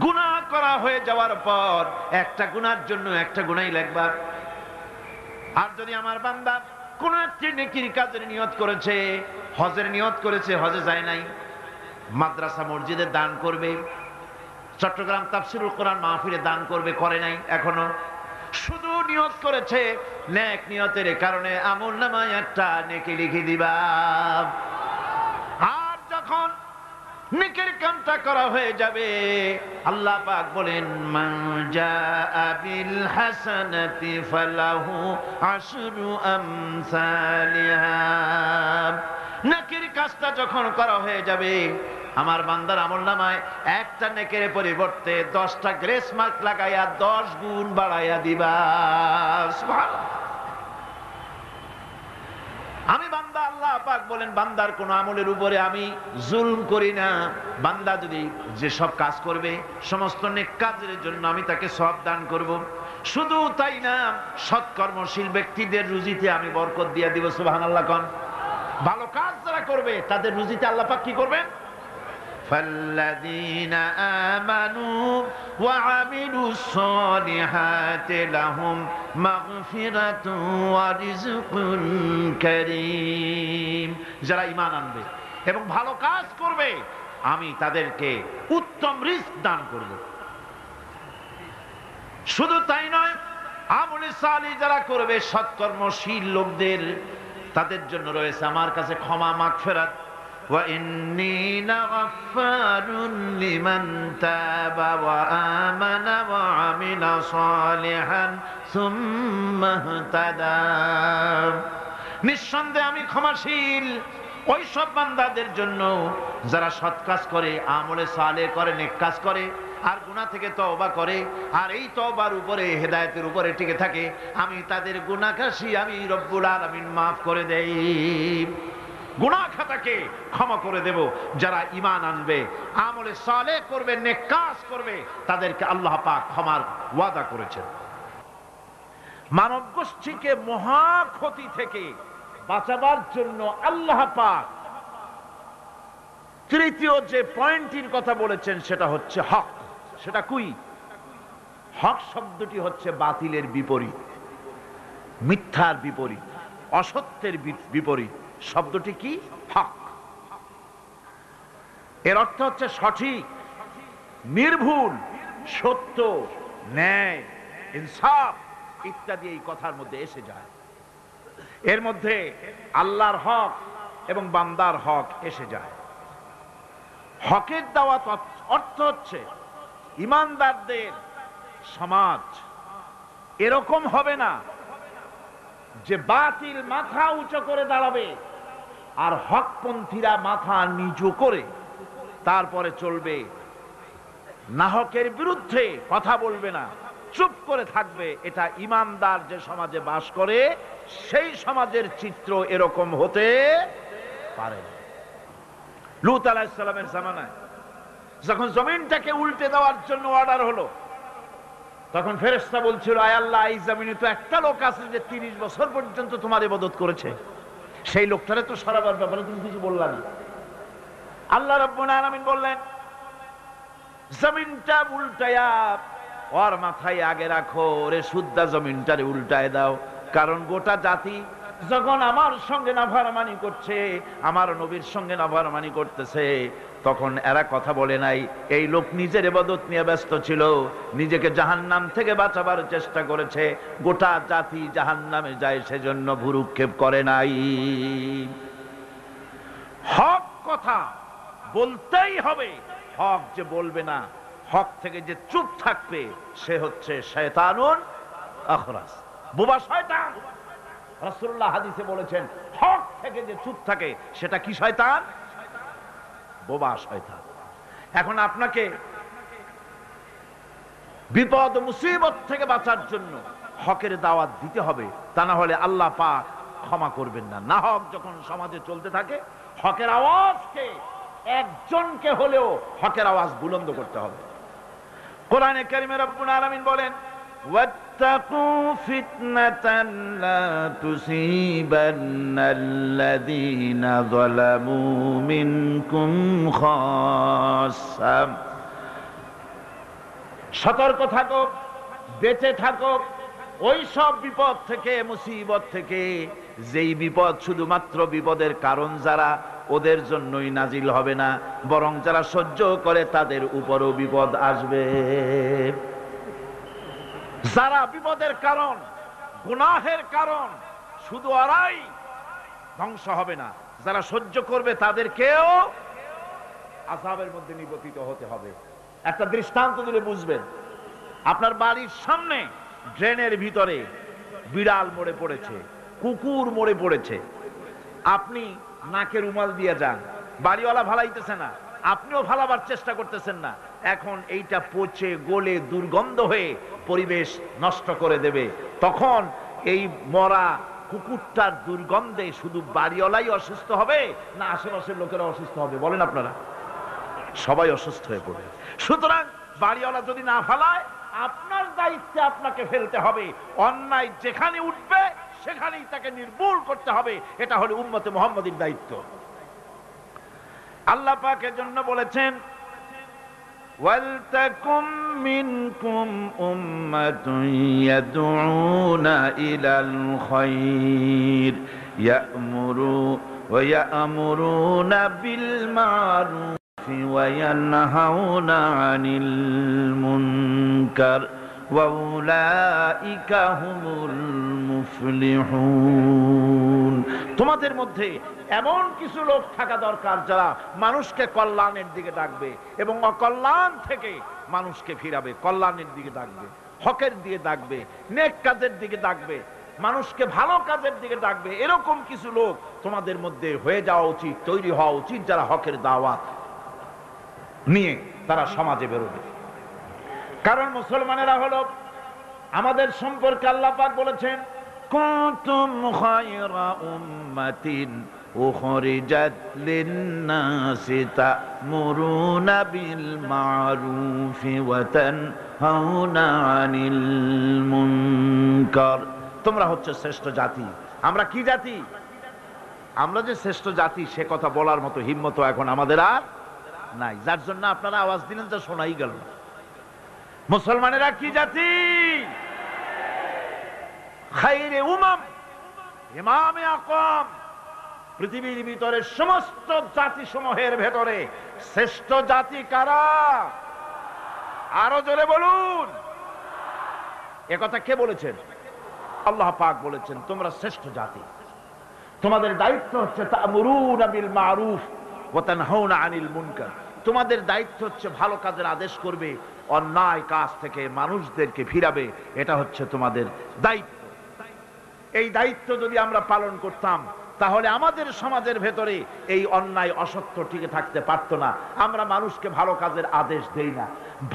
গুনাহ করা হয়ে যাওয়ার পর একটা গুনার জন্য একটা গুনাহই লিখবা। আর যদি আমার বান্দা কোন একটি নেকির কাজের নিয়ত করেছে, হজের নিয়ত করেছে, হজে যায় নাই, মাদ্রাসা মসজিদে দান করবে, চট্টগ্রাম তাফসিরুল কোরআন মাহফিলে দান করবে, করে নাই এখনো, শুধু নিয়ত করেছে, নেক নিয়তের কারণে আমলনামায় একটা নেকি লিখে দিবা। আর যখন নেকের কামটা করা হয়ে যাবে, আল্লাহ পাক বলেন মান জাআ বিল হাসানাতি ফালাহু আশরু আমসালিহা। নেকের কাজটা যখন করা হয়ে যাবে, আমার বান্দার আমলনামায় একটা নেকের পরিবর্তে 10টা গ্রেস মার্ক লাগাইয়া 10 গুণ বাড়াইয়া দিবা। সুবহানাল্লাহ। আমি বান্দা, আল্লাহ পাক বলেন বান্দার কোন আমলের উপরে আমি জুলম করি না। বান্দা যদি যে সব কাজ করবে, সমস্ত নেক কাজের জন্য আমি তাকে সওয়াব দান করব। শুধু তাই না, সৎকর্মশীল ব্যক্তিদের রুজিতে আমি বরকত দিয়ে দিব। সুবহানাল্লাহ কোন। ভালো কাজ যারা করবে তাদের রুজিতে আল্লাহ পাক কি করবেন? فالذين آمنوا وعملوا الصالحات لهم مغفرة ورزق كريم। যারা ঈমান আনবে এবং ভালো কাজ করবে, আমি তাদেরকে উত্তম রিজক দান করব। শুধু তাই নয়, আমলে সালিহ যারা করবে, সৎকর্মশীল লোকদের, তাদের জন্য রয়েছে আমার কাছে ক্ষমা, মাগফিরাত। وَإِنِّي لَغَفَّارٌ لِمَنْ تَابَ وَآمَنَ وَعَمِلَ صَالِحًا ثُمَّ اهْتَدَى। নিঃসন্দেহে আমি ক্ষমাশীল ওই সব বান্দাদের জন্য যারা সৎ কাজ করে, আমলে সালেহ করে, নেক কাজ করে, আর গুনাহ থেকে তওবা করে, আর এই তওবার উপরে, হেদায়েতের উপরে টিকে থাকে। আমি তাদের গুনাহ খাসি আমি রব্বুল আলামিন মাফ করে দেই। গুনাহ খাতাকে ক্ষমা করে দেব। যারা ঈমান আনবে, আমলে সালেহ করবে, নেক কাজ করবে, তাদেরকে আল্লাহ পাক ক্ষমার ওয়াদা করেছেন। মানব গোষ্ঠীকে মহা ক্ষতি থেকে বাঁচাবার জন্য আল্লাহ পাক তৃতীয় যে পয়েন্টের কথা বলেছেন সেটা হচ্ছে হক। সেটা কি? হক শব্দটি হচ্ছে বাতিলের বিপরীত, মিথ্যার বিপরীত, অসত্যের বিপরীত। শব্দটি কি? হক। এর অর্থ হচ্ছে সঠিক, নির্ভুল, সত্য, ন্যায়, ইনসাফ ইত্যাদি এই কথার মধ্যে এসে যায়। এর মধ্যে আল্লাহর হক এবং বান্দার হক এসে যায়। হকের দাওয়াত অর্থ হচ্ছে ঈমানদারদের সমাজ এরকম হবে না যে বাতিল মাথা উঁচু করে দাঁড়াবে আর হকপন্থীরা মাথা নিচু করে তারপরে চলবে, নাহকের বিরুদ্ধে কথা বলবে না, চুপ করে থাকবে। এটা ঈমানদার যে সমাজে বাস করে সেই সমাজের চিত্র এরকম হতে পারে না। লূত আলাইহিস সালামের জামানায় যখন জমিনটাকে উল্টে দেওয়ার জন্য অর্ডার হলো, তখন ফেরেশতা বলছিল, আয় আল্লাহ, এই জমিনে তো একটা লোক আছে যে 30 বছর পর্যন্ত তোমার ইবাদত করেছে, সেই লোকটারে তো সরাবার ব্যাপারে তুমি কিছু বললা না। আল্লাহ রাব্বুল আলামিন বললেন, জমিনটা উল্টায়া ওর মাথায় আগে রাখো, রে শুদ্ধা জমিনটারে উল্টায় দাও। কারণ গোটা জাতি যখন আমার সঙ্গে নাফরমানি করছে, আমার নবীর সঙ্গে নাফরমানি করতেছে, তখন এরা কথা বলে নাই। এই লোক নিজের ইবাদত নিয়ে ব্যস্ত ছিল, নিজেকে জাহান্নাম থেকে বাঁচাবার চেষ্টা করেছে। গোটা জাতি জাহান্নামে যায় সেজন্য ভুরুক্ষেপ করে নাই। হক কথা বলতেই হবে। হক যে বলবে না, হক থেকে যে চুপ থাকবে, সে হচ্ছে শয়তানুন আখরাস, বোবা শয়তান। রাসূলুল্লাহ হাদিসে বলেছেন, হক থেকে যে চুপ থাকে সেটা কি শয়তান? বোবা শয়তান। এখন আপনাকে বিপদ মুসিবত থেকে বাঁচার জন্য হকের দাওয়াত দিতে হবে, তা না হলে আল্লাহ পাক ক্ষমা করবেন না। না হক যখন সমাজে চলতে থাকে, হকের আওয়াজকে একজনকে হলেও হকের আওয়াজ বুলন্দ করতে হবে। কোরআনে কারিমে রব্বুল আলামিন বলেন, واتقوا فتنة لا تصيبن الذين ظلموا منكم خاصة। সতর্ক থাকো, বেঁচে থাকো ওই সব বিপদ থেকে, মুসিবত থেকে, যেই বিপদ শুধুমাত্র বিপদের কারণ যারা ওদের জন্যই নাজিল হবে না, বরং যারা সহ্য করে তাদের উপরও বিপদ আসবে। যারা বিপদের কারণ, গুনাহের কারণ, শুধু ওরাই ধ্বংস হবে না, যারা সহ্য করবে তাদেরকেও আযাবের মধ্যে নিপতিত হতে হবে। একটা দৃষ্টান্ত দিলে বুঝবেন। আপনার বাড়ির সামনে ড্রেনের ভিতরে বিড়াল মরে পড়েছে, কুকুর মরে পড়েছে, আপনি নাকে রুমাল দিয়ে যান, বাড়িওয়ালা ভালাইতেছে না, আপনিও ভালাবার চেষ্টা করতেছেন না। এখন এইটা পচে গলে দুর্গন্ধ হয়ে পরিবেশ নষ্ট করে দেবে। তখন এই মরা কুকুরটার দুর্গন্ধে শুধু বাড়িওয়ালাই অসুস্থ হবে না আশেপাশের লোকেরা অসুস্থ হবে? বলেন আপনারা, সবাই অসুস্থ হয়ে পড়বে। সুতরাং বাড়িওয়ালা যদি না ফালায়, আপনার দায়িত্বে আপনাকে ফেলতে হবে। অন্যায় যেখানে উঠবে সেখানেই তাকে নির্মূল করতে হবে। এটা হলো উম্মতে মুহাম্মাদীর দায়িত্ব। আল্লাহ পাক এর জন্য বলেছেন, ওয়ালতাকুম মিনকুম উম্মাতুন ইয়াদউনা ইলাল খায়র ইয়া'মুরুনা বিল মা'রুফ وينهون عن المنكر وأولئك هم المفلحون। তোমাদের মধ্যে এমন কিছু লোক থাকা দরকার যারা মানুষকে কল্যাণের দিকে ডাকবে এবং অকল্যাণ থেকে মানুষকে ফিরাবে, কল্যাণের দিকে ডাকবে, হকের দিকে ডাকবে, নেক কাজের দিকে ডাকবে, মানুষকে ভালো কাজের দিকে ডাকবে। এরকম কিছু লোক তোমাদের মধ্যে হয়ে যাওয়া উচিত, তৈরি হওয়া উচিত, যারা হকের দাওয়াত নিয়ে তারা সমাজে বেরোবে। কারণ মুসলমানেরা হলো আমাদের সম্পর্কে আল্লাহ পাক বলেছেন, কুনতুম খায়রা উম্মাতিন উখরিজাত লিন-নাসি তা'মুরুনা বিল মা'রুফি ওয়া তানহাউনা আনিল মুনকার। তোমরা হচ্ছে শ্রেষ্ঠ জাতি। আমরা কি জাতি? আমরা যে শ্রেষ্ঠ জাতি সে কথা বলার মতো হিম্মত এখন আমাদের আর নাই, যার জন্য আপনারা আওয়াজ দিলেন যা শোনাই গেল। মুসলমানেরা কি জাতি? খায়রে উমাম, ইমামে আকওয়াম। পৃথিবীর ভিতরে সমস্ত জাতি সমূহের ভেতরে শ্রেষ্ঠ জাতি কারা? আরো জোরে বলুন। একথা কে বলেছেন? আল্লাহ পাক বলেছেন, তোমরা শ্রেষ্ঠ জাতি। তোমাদের দায়িত্ব হচ্ছে তা'মুরুনা বিল মা'রুফ ওয়া তানহাউনা আনিল মুনকার। তোমাদের দায়িত্ব হচ্ছে ভালো কাজের আদেশ করবে, অন্যায় কাজ থেকে মানুষদেরকে ফিরাবে। এটা হচ্ছে তোমাদের দায়িত্ব। এই দায়িত্ব যদি আমরা পালন করতাম তাহলে আমাদের সমাজের ভেতরে এই অন্যায় অসত্য টিকে থাকতে পারতো না। আমরা মানুষকে ভালো কাজের আদেশ দেই না।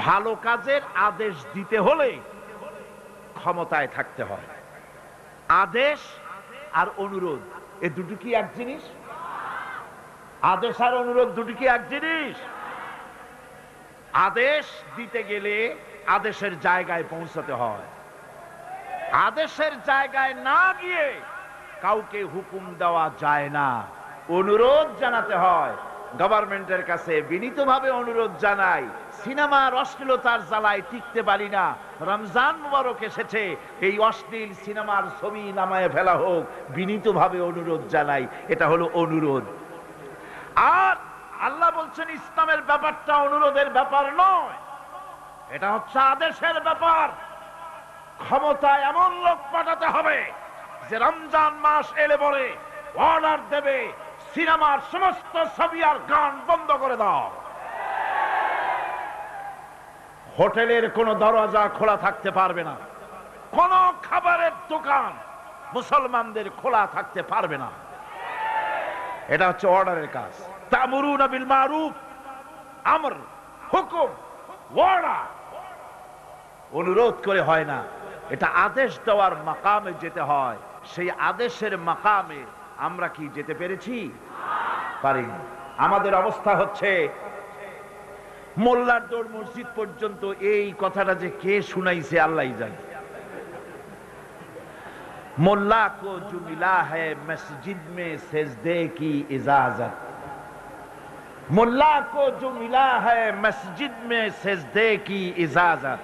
ভালো কাজের আদেশ দিতে হলে ক্ষমতায় থাকতে হয়। আদেশ আর অনুরোধ এই দুটো কি এক জিনিস? আদেশ আর অনুরোধ দুটো কি এক জিনিস? আদেশ দিতে গেলে আদেশের জায়গায় পৌঁছাতে হয়। আদেশের জায়গায় না গিয়ে কাউকে হুকুম দেওয়া যায় না, অনুরোধ জানাতে হয়। গভর্নমেন্টের কাছে বিনীতভাবে অনুরোধ জানাই, সিনেমার অশ্লীলতার জ্বালায় টিকতে পারি না, রমজান মুবারক এসেছে, এই অশ্লীল সিনেমার ছবি নামায় ফেলা হোক, বিনীতভাবে অনুরোধ জানাই। এটা হলো অনুরোধ। আর আল্লাহ বলছেন ইসলামের ব্যাপারটা অনুরোধের ব্যাপার নয়, এটা হচ্ছে আদেশের ব্যাপার। ক্ষমতায় এমন লোক পাঠাতে হবে যে রমজান মাস এলে পরে অর্ডার দেবে, সিনেমার সমস্ত ছবি আর গান বন্ধ করে দাও। হোটেলের কোনো দরজা খোলা থাকতে পারবে না, কোন খাবারের দোকান মুসলমানদের খোলা থাকতে পারবে না। এটা হচ্ছে অর্ডারের কাজ। তা'মুরুনা বিল মা'রুফ, আমর, হুকুম, অর্ডার। অনুরোধ করে হয় না, এটা আদেশ দেওয়ার মাকামে যেতে হয়। সেই আদেশের মাকামে আমরা কি যেতে পেরেছি? পারিনি। আমাদের অবস্থা হচ্ছে মোল্লার দৌড় মসজিদ পর্যন্ত। এই কথাটা যে কে শুনাইছে আল্লাহই জানে। मुल्ला को जो मिला है मस्जिद में सजदे की इजाजत, मुल्ला को जो मिला है मस्जिद में सजदे की इजाजत,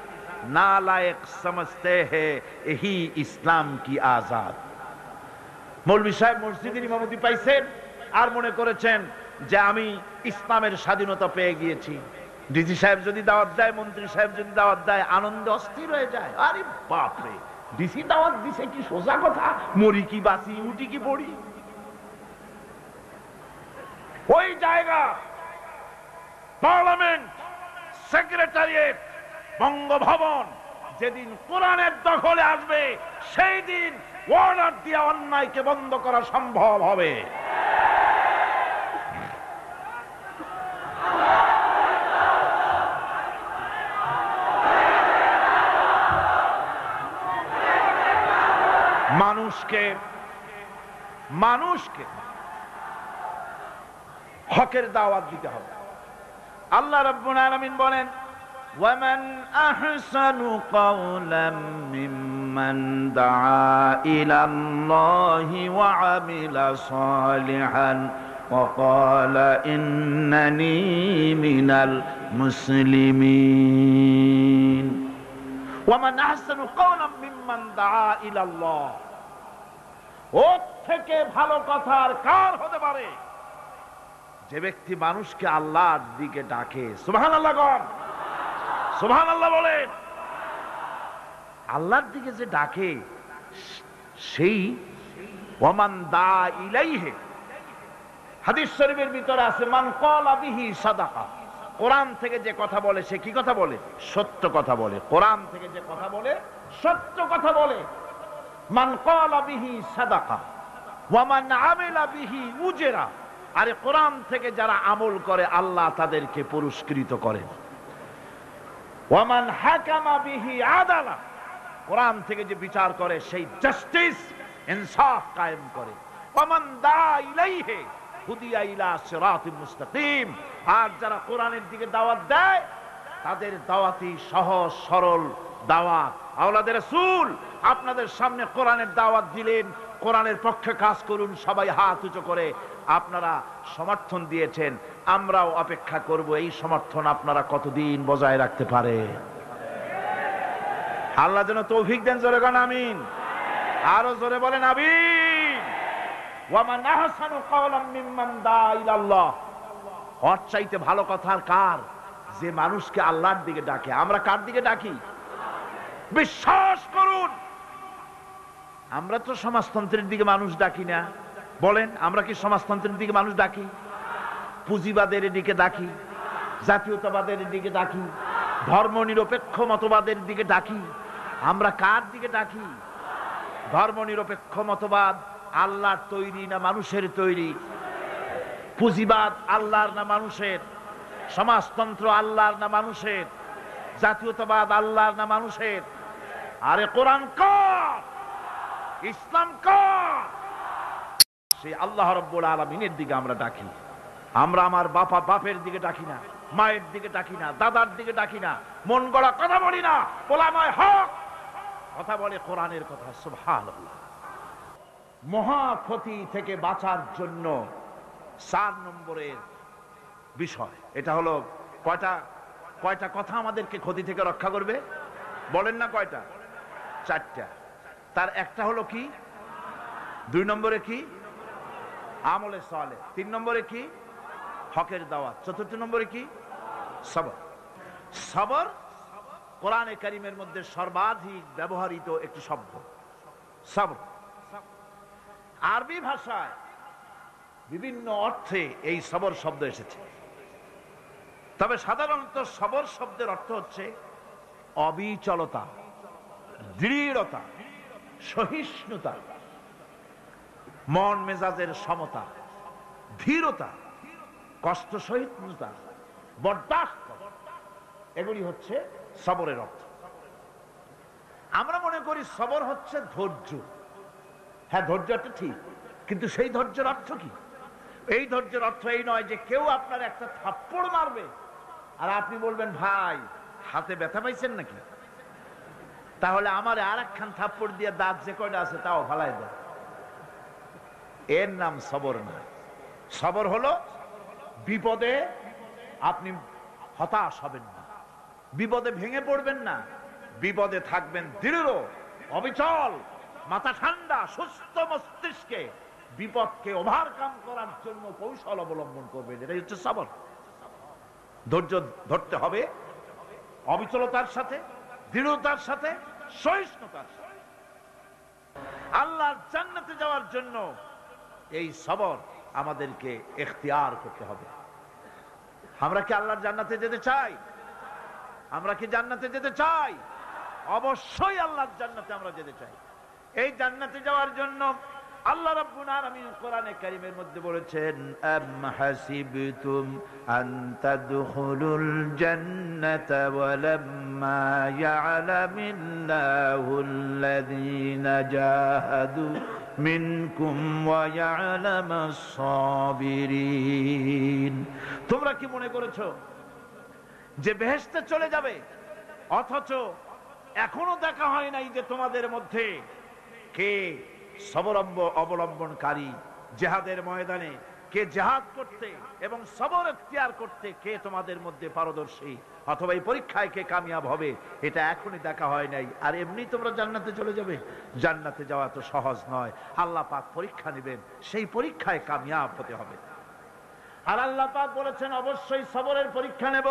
नालायक समझते हैं यही इस्लाम की आजाद। মৌলভী সাহেব মসজিদের ইমামতি পাইছেন আর মনে করেছেন যে আমি ইসলামের স্বাধীনতা পেয়ে গিয়েছি। ডিসি সাহেব যদি দাওয়াত দেয়, মন্ত্রী সাহেব যদি দাওয়াত দেয়, আনন্দ অস্থির হয়ে যায়। আরে বাপরে, ডিসি দাওয়াত দিছে, কি সোজা কথা, মরি কি বাঁচি, উঠি কি পড়ি। ওই জায়গা পার্লামেন্ট, সেক্রেটারিয়েট, বঙ্গভবন যেদিন কোরআনের দখলে আসবে সেই দিন অর্ডার দিয়ে অন্যায়কে বন্ধ করা সম্ভব হবে। মানুষকে হকের দাওয়াত দিতে হবে। আল্লাহ রাব্বুল আলামিন বলেন, ومن أحسن قولا ممن دعا إلى الله وعمل صالحا وقال إنني من المسلمين ومن أحسن قولا ممن دعا إلى الله। ওর থেকে ভালো কথা আর কার হতে পারে যে ব্যক্তি মানুষকে আল্লাহর দিকে ডাকে। সুবহানাল্লাহ গণ, সুবহানাল্লাহ বলেন। আল্লাহর দিকে যে ডাকে সেই ওয়ামান দা ইলাইহি, হাদিস শরীফের ভিতরে আছে মান ক্বালা বিহি সাদাকা। কোরআন থেকে যে কথা বলে সে কি কথা বলে? সত্য কথা বলে। কোরআন থেকে যে কথা বলে সত্য কথা বলে। মান ক্বালা বিহি সাদাকা ওয়া মান আমিলা বিহি উজরা। আরে কোরআন থেকে যারা আমল করে আল্লাহ তাদেরকে পুরস্কৃত করেন। ওয়ামান হাকামা বিহি আদালা, কোরআন থেকে যে বিচার করে সেই জাস্টিস, ইনসাফ কায়েম করে। ওয়ামান দা ইলাইহি হুদিয়া ইলা সিরাতিল মুস্তাকিম। আর যারা কোরআনের দিকে দাওয়াত দেয় তাদের দাওয়াতই সহজ সরল দাওয়াত। আওলাদে রাসূল আপনাদের সামনে কোরআনের দাওয়াত দিলেন, কোরআনের পক্ষে কাজ করুন, সবাই হাত উঁচু করে আপনারা সমর্থন দিয়েছেন। আমরাও অপেক্ষা করব এই সমর্থন আপনারা কতদিন বজায় রাখতে পারে। আল্লাহ যেন তৌফিক দেন। জোরে গান আমিন, আরো জোরে বলেন আমিন। ওয়ামান আহসানু কাওলাম মিম্মান দা ইলাল্লাহ। ওর চাইতে ভালো কথা আর কার? যে মানুষকে আল্লাহর দিকে ডাকে। আমরা কার দিকে ডাকি? বিশ্বাস করুন, আমরা তো সমাজতন্ত্রের দিকে মানুষ ডাকি না। বলেন, আমরা কি সমাজতন্ত্রের দিকে মানুষ ডাকি? পুঁজিবাদের দিকে ডাকি, জাতীয়তাবাদের দিকে ডাকি, ধর্ম নিরপেক্ষ মতবাদের দিকে ডাকি। আমরা কার দিকে ডাকি? ধর্ম নিরপেক্ষ মতবাদ আল্লাহর তৈরি না মানুষের তৈরি? পুঁজিবাদ আল্লাহর না মানুষের? সমাজতন্ত্র আল্লাহর না মানুষের? জাতীয়তাবাদ আল্লাহর না মানুষের? আরে কোরআন কার? ইসলাম কার? সেই আল্লাহ রাব্বুল আলামিনের দিকে আমরা ডাকি। আমরা আমার বাপের দিকে ডাকি না, মায়ের দিকে ডাকি না, দাদার দিকে ডাকি না, মন গড়া কথা বলি না। ওলামায়ে হক কথা বলে কোরআনের কথা। সুবহানাল্লাহ। মহা ক্ষতি থেকে বাঁচার জন্য 4 নম্বরের বিষয় এটা হলো, কয়টা কথা আমাদেরকে ক্ষতি থেকে রক্ষা করবে? বলেন না কয়টা? 4টা। তার একটা হলো কি? 2 নম্বরে কি? আমলে সালেহ। 3 নম্বরে কি? হকের দাওয়াত। 4 নম্বরে কি? সবর। সবর কোরআনে কারীমের মধ্যে সর্বাধিক ব্যবহৃত একটি শব্দ সবর। আরবি ভাষায় বিভিন্ন অর্থে এই সবর শব্দ এসেছে। তবে সাধারণত সবর শব্দের অর্থ হচ্ছে অবিচলতা, দৃঢ়তা, সহিষ্ণুতা, মন মেজাজের সমতা, ধীরতা, কষ্ট সহিষ্ণুতা, বরদাস্ত, এগুলি হচ্ছে সবরের অর্থ। আমরা মনে করি সবর হচ্ছে ধৈর্য। হ্যাঁ, ধৈর্যটা ঠিক, কিন্তু সেই ধৈর্যের অর্থ কি? এই ধৈর্যের অর্থ এই নয় যে কেউ আপনার একটা থাপ্পড় মারবে আর আপনি বলবেন ভাই হাতে ব্যথা পাইছেন নাকি। তাহলে আমার আর একখান থাপ্পড় দিয়ে দাঁত যে কয়টা আছে তাও ফালাই দেয়। এর নাম সবর না। সবর হলো বিপদে আপনি হতাশ হবেন না, বিপদে ভেঙে পড়বেন না, বিপদে থাকবেন দৃঢ় অবিচল, মাথা ঠান্ডা, সুস্থ মস্তিষ্কে বিপদকে ওভারকাম করার জন্য কৌশল অবলম্বন করবেন। এটাই হচ্ছে সবর। ধৈর্য ধরতে হবে অবিচলতার সাথে, দৃঢ়তার সাথে, সহিষ্ণুতার সাথে। আল্লাহর জান্নাতে যাওয়ার জন্য এই সবর আমাদেরকে ইখতিয়ার করতে হবে। আমরা কি আল্লাহর জান্নাতে যেতে চাই? আমরা কি জান্নাতে যেতে চাই? অবশ্যই আল্লাহর জান্নাতে আমরা যেতে চাই। এই জান্নাতে যাওয়ার জন্য আল্লাহ রাব্বুল আলামিন কোরআনে কারীমের মধ্যে বলেছেন, আম হাসিবতুম আন তাদখুলুল জান্নাতা ওয়া লাম্মা ইয়া'লামিল্লাহুল্লাযীনা জাহাদু মিনকুম ওয়া ইয়া'লামাস সাবিরিন। তোমরা কি মনে করেছো যে বেহেশতে চলে যাবে, অথচ এখনো দেখা হয় নাই যে তোমাদের মধ্যে কে সবর অবলম্বনকারী, জিহাদের ময়দানে কে জিহাদ করতে এবং সবর ইখতিয়ার করতে কে তোমাদের মধ্যে পারদর্শী, অথবা এই পরীক্ষায় কে কামিয়াব হবে, এটা এখনই দেখা হয় নাই। আর এমনি তোমরা জান্নাতে চলে যাবে? জান্নাতে যাওয়া তো সহজ নয়। আল্লাহ পাক পরীক্ষা নেবেন, সেই পরীক্ষায় কামিয়াব হতে হবে। আর আল্লাহ পাক বলেছেন অবশ্যই সবরের পরীক্ষা নেব।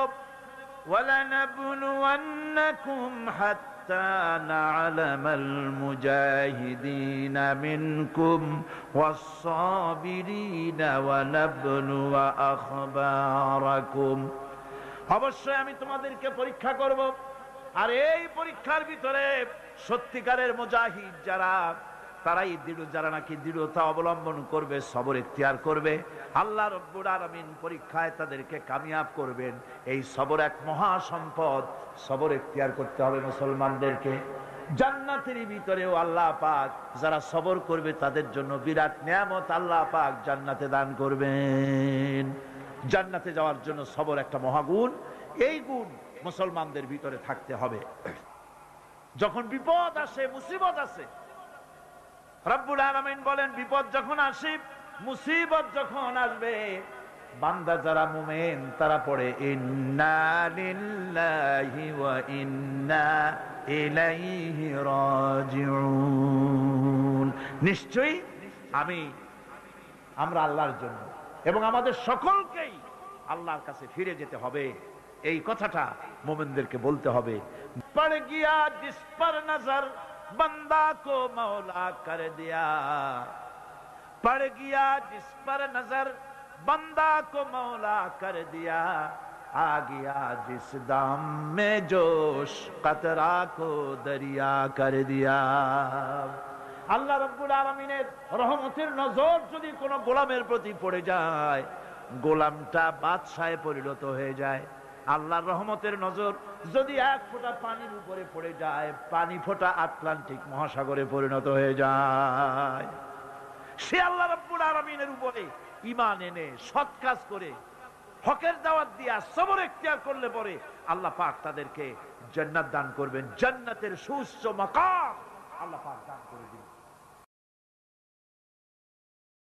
ওয়ালানাবলুওয়ান্নাকুম হাত্তা না'লামাল মুজাহিদিনা মিনকুম ওয়াস-সাবিরিনা ওয়া নাবলুয়া আখবারাকুম। অবশ্যই আমি তোমাদেরকে পরীক্ষা করব, আর এই পরীক্ষার ভিতরে সত্যিকারের মুজাহিদ যারা, তারাই দৃঢ়, যারা নাকি দৃঢ়তা অবলম্বন করবে, সবর ইখতিয়ার করবে, আল্লাহ রাব্বুল আলামিন পরীক্ষায় তাদেরকে কামিয়াব করবেন। এই সবর এক মহা সম্পদ। সবর ইখতিয়ার করতে হবে মুসলমানদেরকে। জান্নাতের ভিতরেও আল্লাহ পাক যারা সবর করবে তাদের জন্য বিরাট নিয়ামত আল্লাহ পাক জান্নাতে দান করবেন। জান্নাতে যাওয়ার জন্য সবর একটা মহাগুণ। এই গুণ মুসলমানদের ভিতরে থাকতে হবে। যখন বিপদ আসে, মুসিবত আসে, রব্বুল আলামিন বলেন বিপদ যখন আসে, মুসিবত যখন আসবে, বান্দা যারা মুমিন তারা পড়ে ইন্না লিল্লাহি ওয়া ইন্না ইলাইহি রাজিউন। নিশ্চয়ই আমরা আল্লাহর জন্য এবং আমাদের সকলকেই আল্লাহর কাছে ফিরে যেতে হবে। এই কথাটা মুমিনদেরকে বলতে হবে। পড় গিয়া জিস পর নজর बंदा को मौला कर दिया, पड़ गया जिस पर नजर बंदा को मौला कर दिया, आ गया जिस दाम में जोश कतरा को दरिया कर दिया। আল্লাহ রাব্বুল আলামিনের রহমতের নজর যদি কোনো গোলামের প্রতি পড়ে যায়, গোলামটা বাদশাহে পরিণত হয়ে যায়। আল্লাহর রহমতের নজর যদি এক ফোঁটা পানির উপরে পড়ে যায়, পানি ফোঁটা আটলান্টিক মহাসাগরে পরিণত হয়ে যায়। সে আল্লাহ রাব্বুল আলামিনের উপরে ঈমান এনে সৎ কাজ করে হকের দাওয়াত দিয়া সবর ইখতিয়ার করলে পরে আল্লাহ পাক তাদেরকে জান্নাত দান করবেন। জান্নাতের সুউচ্চ মাকাম আল্লাহ পাক দান করে দিবেন।